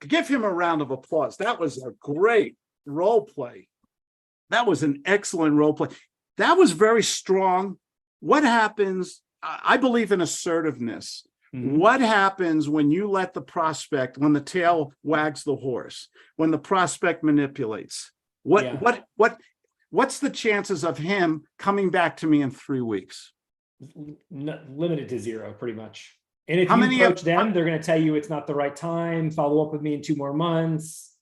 Give him a round of applause. That was a great role play. That was an excellent role play. That was very strong. What happens? I believe in assertiveness. What happens when you let the prospect, when the tail wags the horse, when the prospect manipulates? What's the chances of him coming back to me in 3 weeks? Limited to 0, pretty much. And if How you many approach them, they're going to tell you it's not the right time. Follow up with me in 2 more months.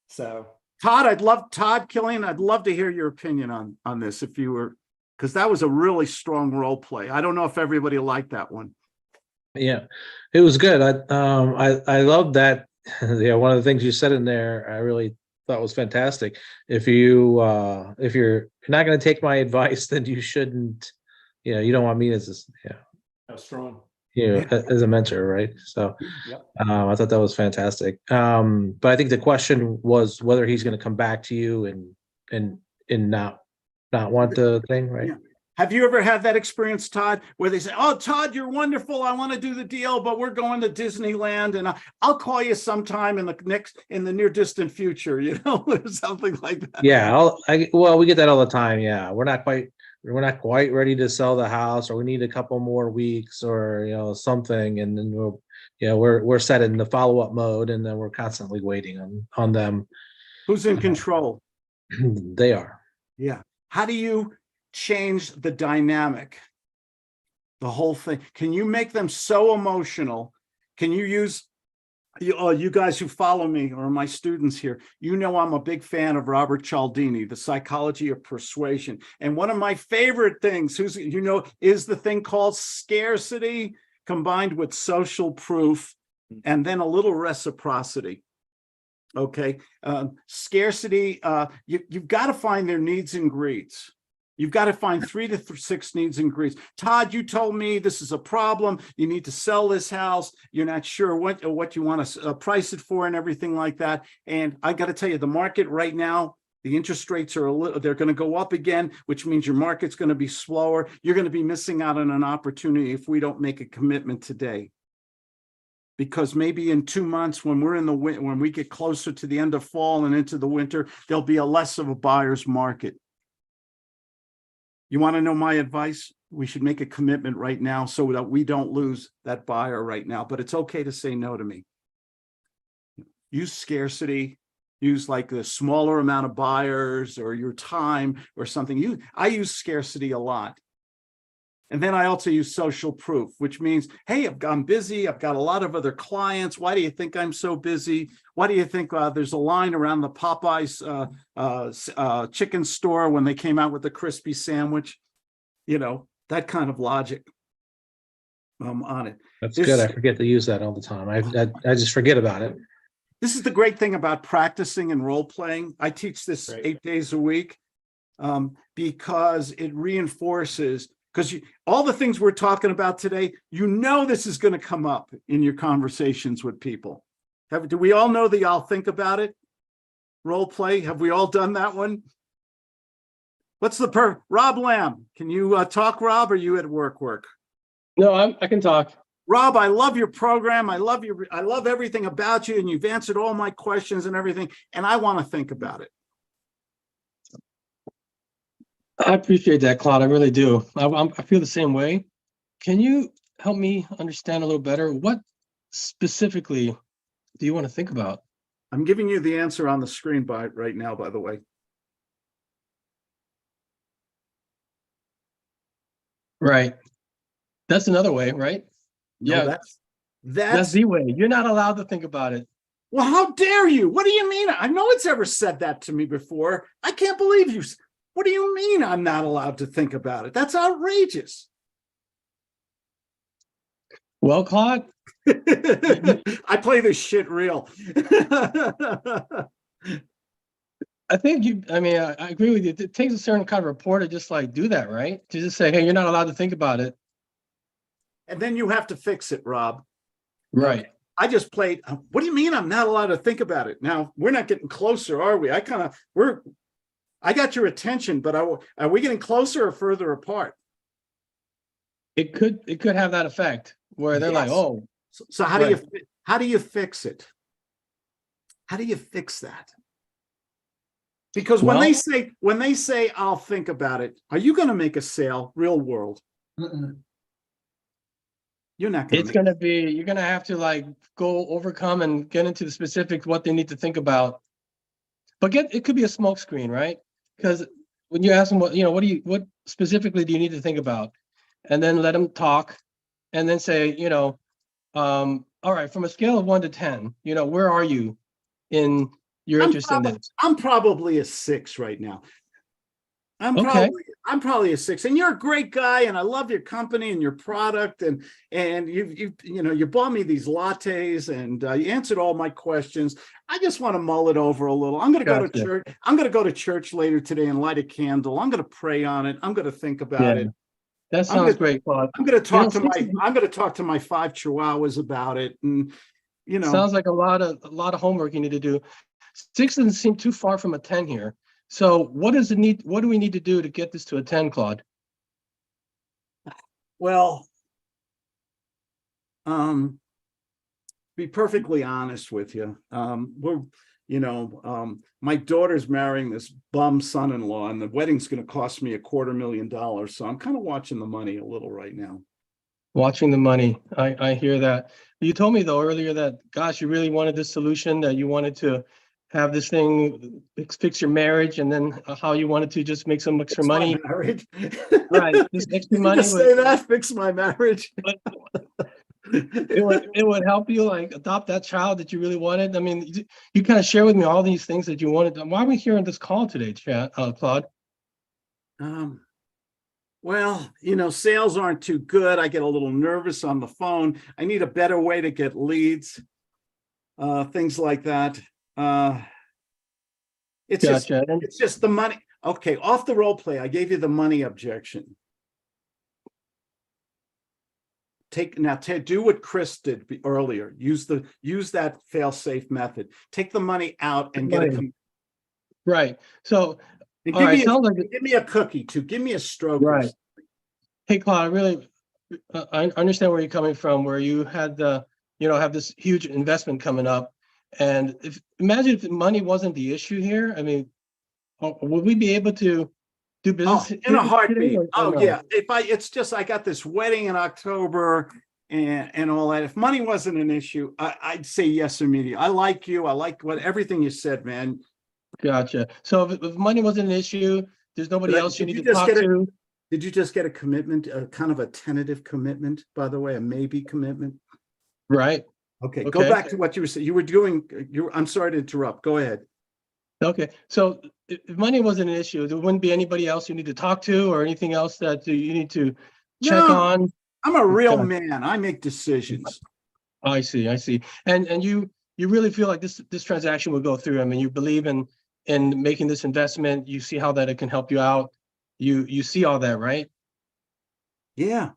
So, Todd Killian, I'd love to hear your opinion on this if you were, because that was a really strong role play. I don't know if everybody liked that one. Yeah, it was good. I love that. Yeah, one of the things you said in there, I really thought was fantastic. If you're not going to take my advice, then you shouldn't. You don't want me as that was strong. as a mentor, right? So, Yep. I thought that was fantastic. But I think the question was whether he's going to come back to you and not want the thing, right? Yeah. Have you ever had that experience, Todd, where they say, "Oh, Todd, you're wonderful. I want to do the deal, but we're going to Disneyland, and I'll call you sometime in the near distant future," or something like that. Yeah, well, we get that all the time. Yeah, we're not quite ready to sell the house, or we need a couple more weeks, or something, and then we're set in the follow-up mode, and then we're constantly waiting on them. Who's in control? They are. Yeah. How do you change the dynamic? The whole thing. Can you make them so emotional? Can you use, you guys who follow me or my students here, you know I'm a big fan of Robert Cialdini, The Psychology of Persuasion. And one of my favorite things, is the thing called scarcity combined with social proof and then a little reciprocity. Okay. Scarcity, you've got to find their needs and greeds. You've got to find 3 to 6 needs and greeds. Todd, you told me this is a problem. You need to sell this house. You're not sure what you want to price it for and everything like that. And I got to tell you, the market right now, the interest rates are they're going to go up again, which means your market's going to be slower. You're going to be missing out on an opportunity if we don't make a commitment today. Because maybe in 2 months, when we get closer to the end of fall and into the winter, there'll be a less of a buyer's market. You want to know my advice? We should make a commitment right now so that we don't lose that buyer right now. But it's okay to say no to me. Use scarcity. Use like a smaller amount of buyers or your time or something. I use scarcity a lot. And then I also use social proof, which means, hey, I'm busy. I've got a lot of other clients. Why do you think I'm so busy? Why do you think there's a line around the Popeyes chicken store when they came out with the crispy sandwich? That kind of logic on it. That's good. I forget to use that all the time. I just forget about it. This is the great thing about practicing and role playing. I teach this 8 days a week because it reinforces. Because all the things we're talking about today, this is going to come up in your conversations with people. Do we all know the I'll think about it role play? Have we all done that one? What's Rob Lamb? Can you talk, Rob? Or are you at work? No, I can talk. Rob, I love your program. I love everything about you, and you've answered all my questions and everything. And I want to think about it. I appreciate that, Claude. I really do. I feel the same way. Can you help me understand a little better? What specifically do you want to think about? I'm giving you the answer on the screen right now, by the way. Right. That's another way, right? No, yeah. That's the way. You're not allowed to think about it. Well, how dare you? What do you mean? I know it's ever said that to me before. I can't believe you. What do you mean I'm not allowed to think about it? That's outrageous. Well, Claude, I play this shit real. I agree with you. It takes a certain kind of reporter to just like do that, right? To just say, hey, you're not allowed to think about it. And then you have to fix it, Rob. Right. I just played. What do you mean I'm not allowed to think about it? Now, we're not getting closer, are we? I got your attention, but are we getting closer or further apart? It could have that effect where they're like, oh. So how do you fix it? How do you fix that? Because when they say I'll think about it, are you going to make a sale? Real world. You're not going to. It's going to be, you're going to have to like go overcome and get into the specifics what they need to think about. But it could be a smoke screen, right? Because when you ask them what specifically do you need to think about, and then let them talk, and then say, all right, from a scale of 1 to 10, where are you in your interest in this? I'm probably a 6 right now. I'm probably a 6, and you're a great guy, and I love your company and your product, and you bought me these lattes, and you answered all my questions. I just want to mull it over a little. I'm going to go to church. I'm going to go to church later today and light a candle. I'm going to pray on it. I'm going to think about it. That sounds great, Claude. I'm going to talk to my 5 chihuahuas about it, and sounds like a lot of homework you need to do. 6 doesn't seem too far from a 10 here. So what do we need to do to get this to a 10, Claude? Well, be perfectly honest with you. My daughter's marrying this bum son-in-law, and the wedding's going to cost me $250,000. So I'm kind of watching the money a little right now. Watching the money. I hear that. You told me though earlier that, gosh, you really wanted this solution, that you wanted to have this thing fix your marriage, and then how you wanted to just make some extra Fix my money. marriage. Right. This extra Did you money just would, say that? Fix my marriage. it would help you like adopt that child that you really wanted. I mean, you kind of share with me all these things that you wanted. Why are we here on this call today, Claude? Well, sales aren't too good. I get a little nervous on the phone. I need a better way to get leads, things like that. It's Gotcha. it's just the money. Okay, off the role play, I gave you the money objection. Do what Chris did earlier. Use that fail-safe method. Take the money out and get it. Right. So, And all right, sounds like give me a cookie too. Give me a stroke. right. Hey, Claude, I really, I understand where you're coming from, where you had have this huge investment coming up. And imagine if money wasn't the issue here. I mean, would we be able to do business in a heartbeat? or no? Yeah. It's just, I got this wedding in October and all that. If money wasn't an issue, I'd say yes immediately. I like you. I like everything you said, man. Gotcha. So if money wasn't an issue, there's nobody else you need to talk to. Did you just get a commitment, kind of a tentative commitment, by the way, a maybe commitment? Right. Okay. Go back to what you were saying. You were doing. I'm sorry to interrupt. Go ahead. Okay. So if money wasn't an issue, there wouldn't be anybody else you need to talk to or anything else that you need to check on. I'm a real man. I make decisions. I see. And you really feel like this transaction will go through. I mean, you believe in making this investment. You see how that it can help you out. You see all that, right? Yeah.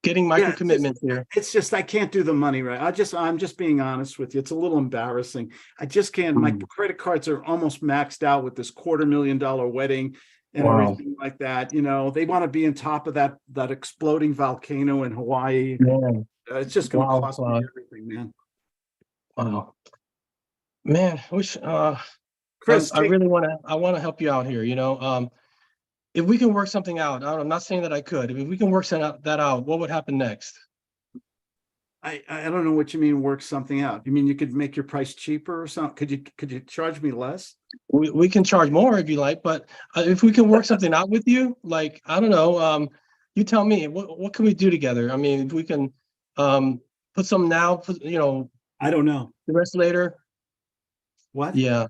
Getting micro commitments here. It's just I can't do the money right. I'm just being honest with you. It's a little embarrassing. I just can't. My credit cards are almost maxed out with this $250,000 wedding and everything like that. They want to be on top of that exploding volcano in Hawaii. Man. It's just going to cost me everything, man. Wow. Man, wish Chris, I really want to help you out here. If we can work something out, I'm not saying that I could. If we can work that out, what would happen next? I don't know what you mean work something out. You mean you could make your price cheaper or something? Could you charge me less? We can charge more if you like, but if we can work something out with you, like, I don't know, you tell me, what can we do together? I mean, if we can put some now, I don't know. The rest later. What? Yeah.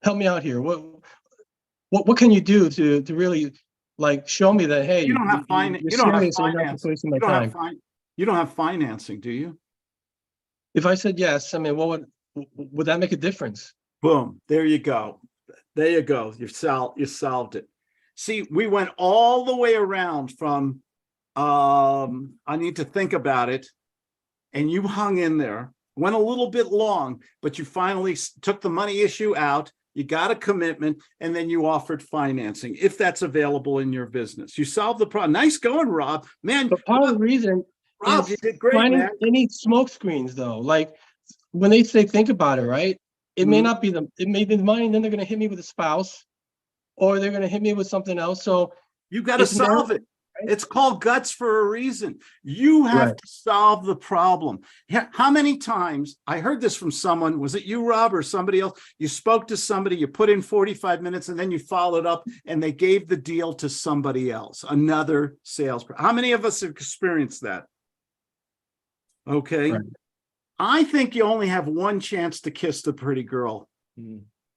Help me out here. What can you do to really like show me that, hey, you don't have financing. You don't have financing, do you? If I said yes, I mean, would that make a difference? Boom. There you go. You solved it. See, we went all the way around from I need to think about it. And you hung in there, went a little bit long, but you finally took the money issue out. You got a commitment, and then you offered financing if that's available in your business. You solved the problem. Nice going, Rob. Man, but part of the reason, Rob, you did great, man. They need smoke screens though. Like when they say think about it, right? It may not be it may be the money, and then they're gonna hit me with a spouse, or they're gonna hit me with something else. So you got to solve it. It's called guts for a reason. You have to solve the problem. How many times I heard this from someone, was it you, Rob, or somebody else? You spoke to somebody, you put in 45 minutes, and then you followed up and they gave the deal to somebody else, another salesperson. How many of us have experienced that? Okay. Right. I think you only have one chance to kiss the pretty girl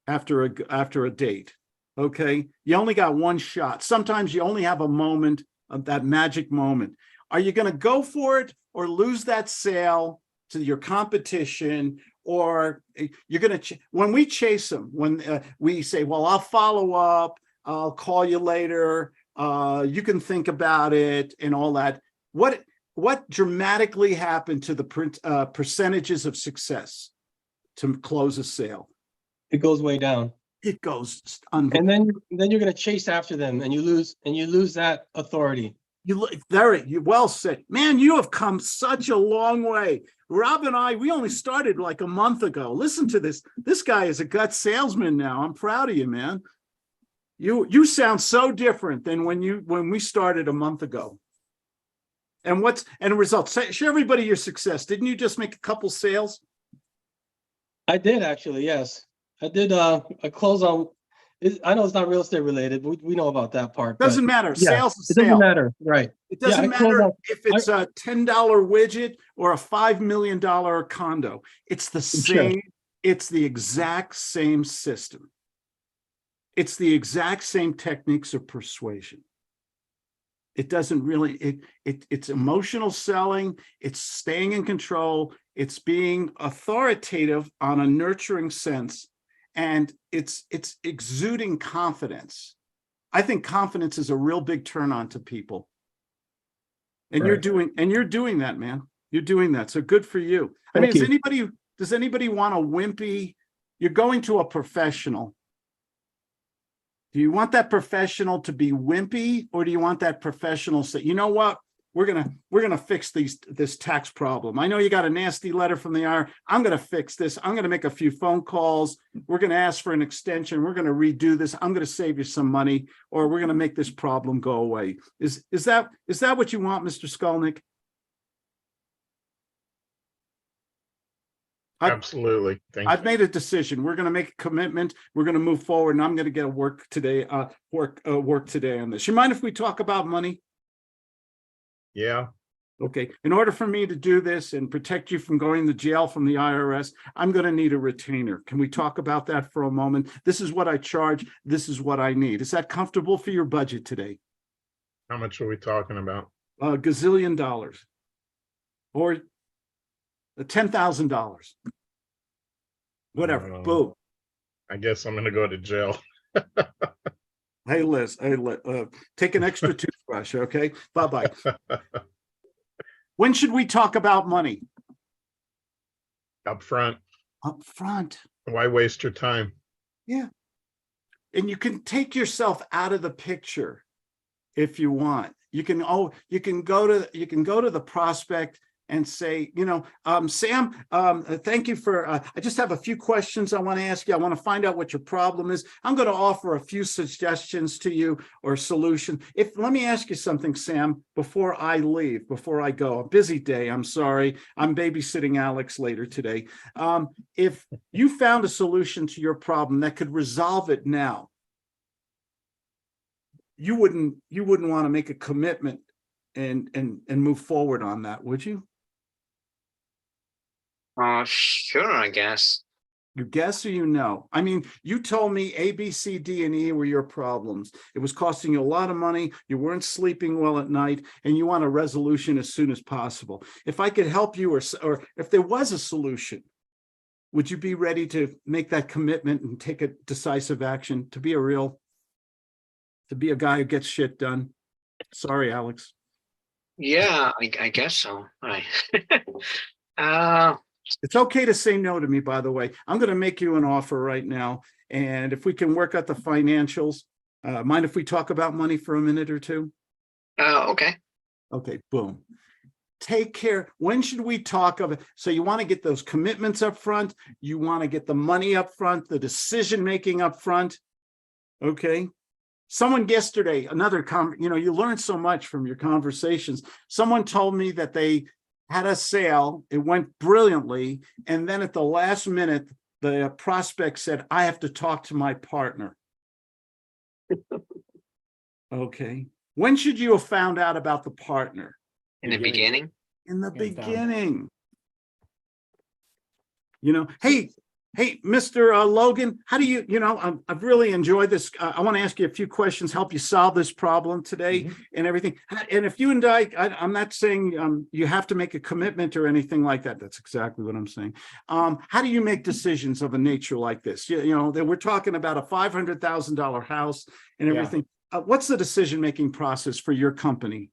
after a date. Okay. You only got one shot. Sometimes you only have a moment of that magic moment. Are you going to go for it or lose that sale to your competition? Or you're going to, when we chase them, when we say, well, I'll follow up, I'll call you later, you can think about it and all that. What dramatically happened to the percentages of success to close a sale? It goes way down. It goes and then you're going to chase after them, and you lose that authority. You well said, man. You have come such a long way. Rob and I, we only started like a month ago. Listen to this. This guy is a gut salesman now. I'm proud of you, man. You sound so different than when we started a month ago. And results? Share everybody your success. Didn't you just make a couple sales? I did actually, yes. I did a close on, I know it's not real estate related, but we know about that part. but Doesn't matter. yeah, Sales is it doesn't sale. matter, right? It Yeah, doesn't I closed matter out- if it's a $10 widget or a $5 million condo. It's the Sure. same. It's the exact same system. It's the exact same techniques of persuasion. It doesn't really, it's emotional selling. It's staying in control. It's being authoritative on a nurturing sense. And it's exuding confidence. I think confidence is a real big turn on to people. And Right. you're doing that, man. You're doing that. So good for you. I mean, does anybody want a wimpy? You're going to a professional. Do you want that professional to be wimpy, or do you want that professional to say, you know what? We're gonna fix this tax problem. I know you got a nasty letter from the IRS. I'm gonna fix this. I'm gonna make a few phone calls. We're gonna ask for an extension. We're gonna redo this. I'm gonna save you some money, or we're gonna make this problem go away. Is that what you want, Mr. Skolnick? Absolutely. Thank I've you. made a decision. We're going to make a commitment. We're going to move forward, and I'm going to get work today on this. You mind if we talk about money? Yeah, Okay. In order for me to do this and protect you from going to jail from the IRS, I'm going to need a retainer. Can we talk about that for a moment? This is what I charge. This is what I need. Is that comfortable for your budget today? how much are we talking about? $1 gazillion or $10,000. Whatever. Boom. I guess I'm gonna go to jail. Hey, Liz, take an extra toothbrush, okay? Bye-bye. When should we talk about money? Up front. Up front. Why waste your time? Yeah. And you can take yourself out of the picture if you want. You can go to the prospect and say, Sam, thank you for, I just have a few questions I want to ask you. I want to find out what your problem is. I'm going to offer a few suggestions to you or solution. Let me ask you something, Sam, before I leave, before I go. A busy day, I'm sorry. I'm babysitting Alex later today. If you found a solution to your problem that could resolve it now, you wouldn't want to make a commitment and move forward on that, would you? Sure, I guess. You guess or you know? I mean, you told me A, B, C, D, and E were your problems. It was costing you a lot of money. You weren't sleeping well at night, and you want a resolution as soon as possible. If I could help you, or if there was a solution, would you be ready to make that commitment and take a decisive action to be a guy who gets shit done? Sorry, Alex. Yeah, I guess so. Right. It's okay to say no to me, by the way. I'm going to make you an offer right now. And if we can work out the financials, mind if we talk about money for a minute or two? Okay. Okay, boom. Take care. When should we talk of it? So you want to get those commitments up front. You want to get the money up front, the decision-making up front. Okay. Someone yesterday, you learn so much from your conversations. Someone told me that they had a sale, it went brilliantly, and then at the last minute, the prospect said, I have to talk to my partner. Okay. When should you have found out about the partner? In the beginning? In the Hands down. beginning. Hey, Mr. Logan, how do I've really enjoyed this. I want to ask you a few questions, help you solve this problem today and everything. And if you and I'm not saying you have to make a commitment or anything like that. That's exactly what I'm saying. How do you make decisions of a nature like this? That we're talking about a $500,000 house and everything. What's the decision-making process for your company?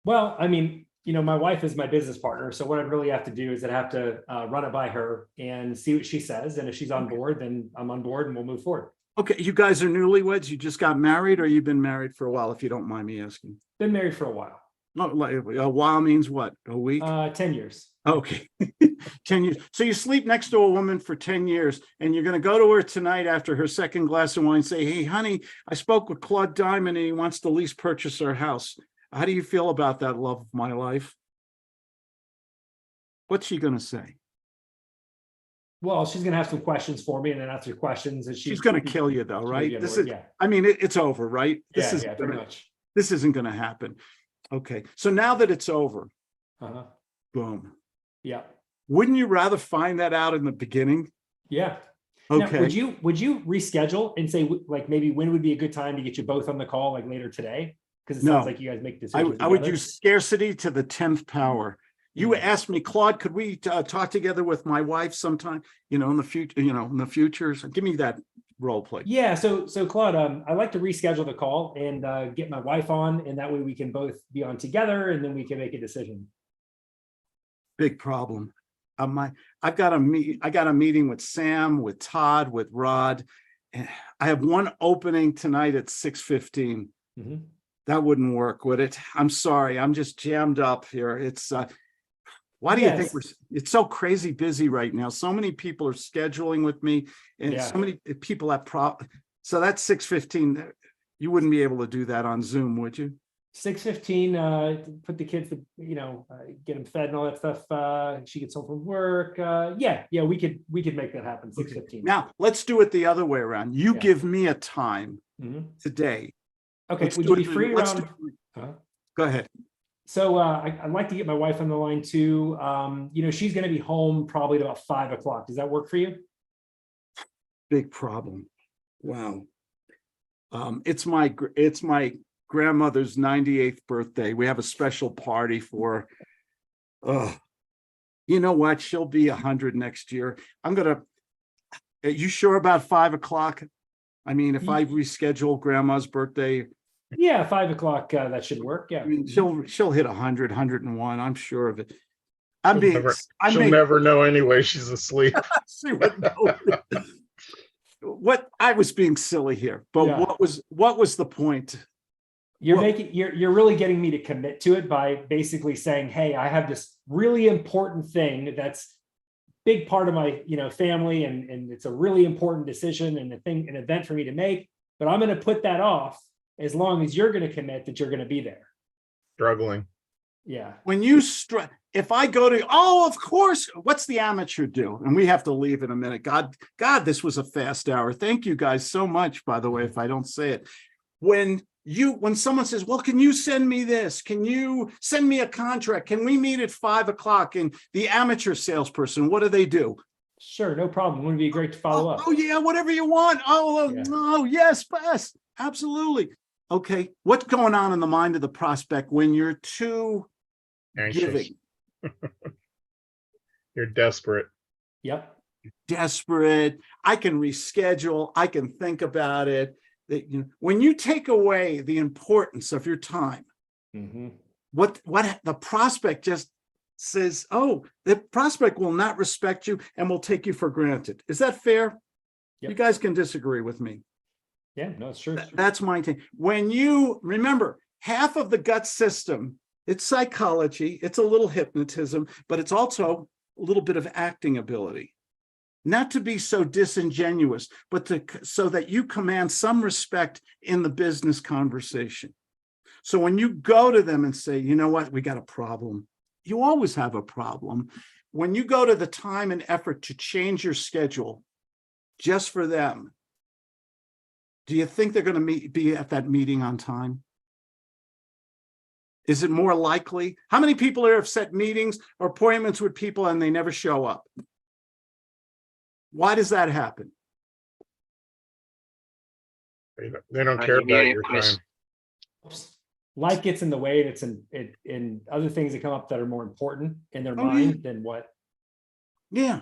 Well, I mean, my wife is my business partner. So what I'd really have to do is I'd have to run it by her and see what she says. And if she's on board, then I'm on board and we'll move forward. Okay. You guys are newlyweds. You just got married, or you've been married for a while, if you don't mind me asking? Been married for a while. No, like a while means what? A week? 10 years. Okay. 10 years. So you sleep next to a woman for 10 years, and you're going to go to her tonight after her second glass of wine and say, hey, honey, I spoke with Claude Diamond and he wants to lease purchase our house. how do you feel about that, love of my life? What's she gonna say? Well, she's gonna have some questions for me and then answer questions and She's gonna kill you though, she'll right? be on This board, is, yeah. I mean, it's over, right? This Yeah, is yeah, pretty much. this isn't gonna happen. Okay, so now that it's over, Uh-huh. boom. Yeah, Wouldn't you rather find that out in the beginning? yeah. Now, Okay. would you reschedule and say like maybe when would be a good time to get you both on the call, like later today? Because it sounds No. like you guys make I decisions would together. use scarcity to the 10th power. You asked me, Claude, could we talk together with my wife sometime, in the future, So give me that role play. Yeah, so Claude, I'd like to reschedule the call and get my wife on, and that way we can both be on together, and then we can make a decision. Big problem. I got a meeting with Sam, with Todd, with Rod. And I have one opening tonight at 6:15. Mhm. That wouldn't work, would it? I'm sorry, I'm just jammed up here. It's why do you think Yes. it's so crazy busy right now? So many people are scheduling with me and Yeah. so many people have so that's 6:15. You wouldn't be able to do that on Zoom, would you? 6:15, put the kids to, get them fed and all that stuff. She gets home from work. Yeah, we could make that happen. 6:15. Now, let's do it the other way around. You Yeah. give me a time Mhm. today. Okay, Let's would do you be it- free let's around? do- Huh? Go ahead. So I'd like to get my wife on the line too. She's going to be home probably at about 5 o'clock. Does that work for you? Big problem. Wow. It's my grandmother's 98th birthday. We have a special party for her. You know what? She'll be 100 next year. Are you sure about 5 o'clock? I mean, if I reschedule grandma's birthday, Yeah, 5 o'clock. That should work. Yeah. I mean, she'll hit 100, 101. I'm sure of it. She'll never know anyway. She's asleep. She wouldn't know. What I was being silly here, but Yeah. what was the point? You're really getting me to commit to it by basically saying, hey, I have this really important thing that's big part of my, family, and it's a really important decision and an event for me to make, but I'm going to put that off as long as you're going to commit that you're going to be there. Struggling. Yeah. When if I go to, of course, what's the amateur do? And we have to leave in a minute. God, this was a fast hour. Thank you guys so much, by the way, if I don't say it. When someone says, well, can you send me this? Can you send me a contract? Can we meet at 5 o'clock? And the amateur salesperson, what do? Sure. No problem. Wouldn't it be great to follow up? Oh yeah, whatever you want. Yeah. Oh, yes, absolutely. Okay. What's going on in the mind of the prospect when you're too Anxious. giving? You're desperate. Yep. Desperate. I can reschedule. I can think about it. That when you take away the importance of your time, Mm-hmm. what the prospect just says, the prospect will not respect you and will take you for granted. Is that fair? Yep. You guys can disagree with me. Yeah, no, it's true. That's my thing. When you remember, half of the gut system, it's psychology, it's a little hypnotism, but it's also a little bit of acting ability. Not to be so disingenuous, but so that you command some respect in the business conversation. So when you go to them and say, you know what, we got a problem. You always have a problem. When you go to the time and effort to change your schedule just for them, do you think they're going to be at that meeting on time? Is it more likely? How many people here have set meetings or appointments with people and they never show up? Why does that happen? They don't care about your time. Life gets in the way, and it's other things that come up that are more important in their Oh, mind than what. Yeah.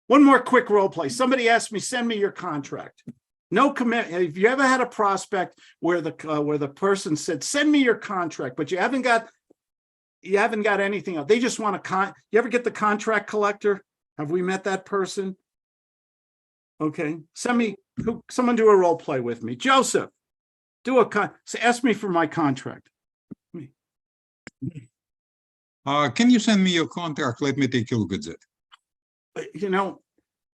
One more quick role play. Somebody asked me, send me your contract. No commit. Have you ever had a prospect where the person said, send me your contract, but you haven't got anything else. They just want you ever get the contract collector? Have we met that person? Okay. Someone do a role play with me. Joseph, ask me for my contract. Can you send me your contract? Let me take a look at that.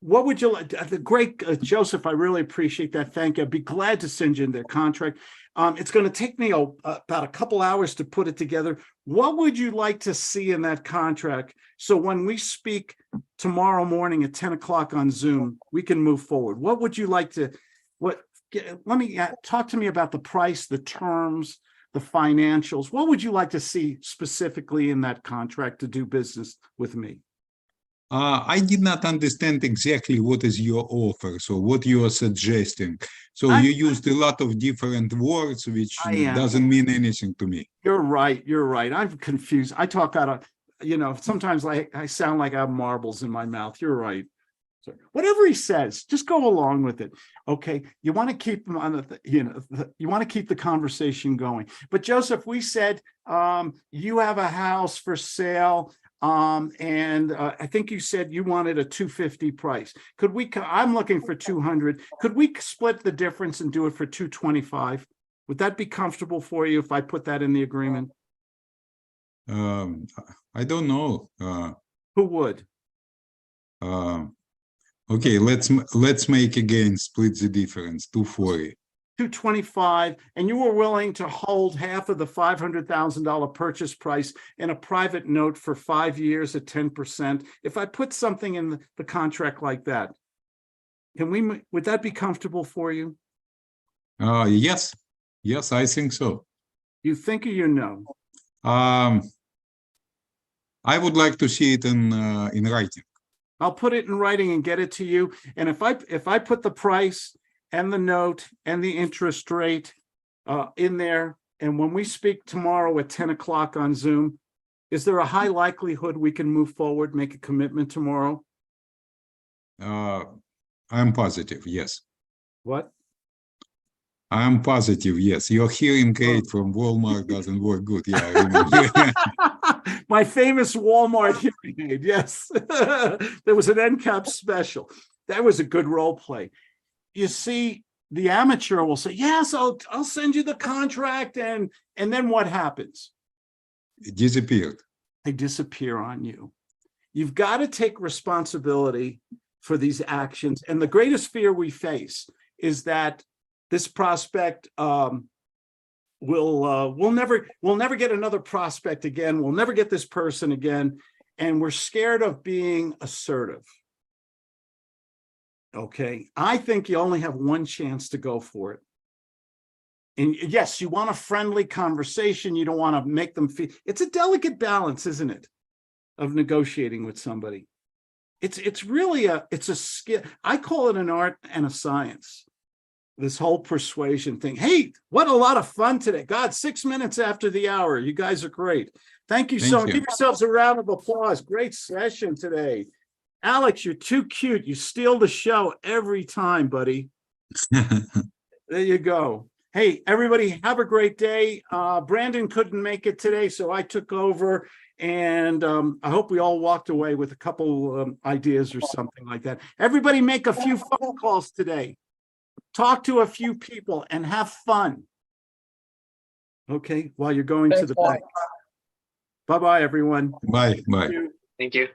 what would you like, the great Joseph, I really appreciate that. Thank you. I'd be glad to send you in their contract. It's going to take me about a couple hours to put it together. What would you like to see in that contract? So when we speak tomorrow morning at 10 o'clock on Zoom, we can move forward. What would you like to, let me talk to me about the price, the terms, the financials. What would you like to see specifically in that contract to do business with me? I did not understand exactly what is your offer, so what you are suggesting. So you used a lot of different words, which doesn't mean anything to me. You're right. You're right. I'm confused. I talk out of, sometimes I sound like I have marbles in my mouth. You're right. So whatever he says, just go along with it. Okay. You want to keep them on you want to keep the conversation going. But Joseph, we said, you have a house for sale. And I think you said you wanted a 250 price. Could we, I'm looking for 200. Could we split the difference and do it for 225? Would that be comfortable for you if I put that in the agreement? I don't know. Who would? Okay, let's make again, split the difference, 240. 225, and you were willing to hold half of the $500,000 purchase price in a private note for 5 years at 10%. If I put something in the contract like that, would that be comfortable for you? Yes, I think so. You think or you know? I would like to see it in writing. I'll put it in writing and get it to you. And if I put the price and the note and the interest rate in there, and when we speak tomorrow at 10 o'clock on Zoom, is there a high likelihood we can move forward, make a commitment tomorrow? I'm positive, yes. What? I'm positive, yes. Your hearing aid from Walmart doesn't work good. Yeah, I remember. My famous Walmart hearing aid, yes. There was an end cap special. That was a good role play. You see, the amateur will say, yes, I'll send you the contract. And then what happens? It disappeared. They disappear on you. You've got to take responsibility for these actions. And the greatest fear we face is that this prospect we'll never get another prospect again. We'll never get this person again. And we're scared of being assertive. Okay, I think you only have one chance to go for it. And yes, you want a friendly conversation. You don't want to make them feel, it's a delicate balance, isn't it? Of negotiating with somebody. It's really it's a skill. I call it an art and a science. This whole persuasion thing. Hey, what a lot of fun today. God, 6 minutes after the hour. You guys are great. Thank you so much. Give yourselves a round of applause. Great session today. Alex, you're too cute. You steal the show every time, buddy. There you go. Hey, everybody, have a great day. Brandon couldn't make it today, so I took over. And I hope we all walked away with a couple ideas or something like that. Everybody make a few phone calls today. Talk to a few people and have fun. Okay, while you're going to the bank. Bye-bye, everyone. Bye. Thank you.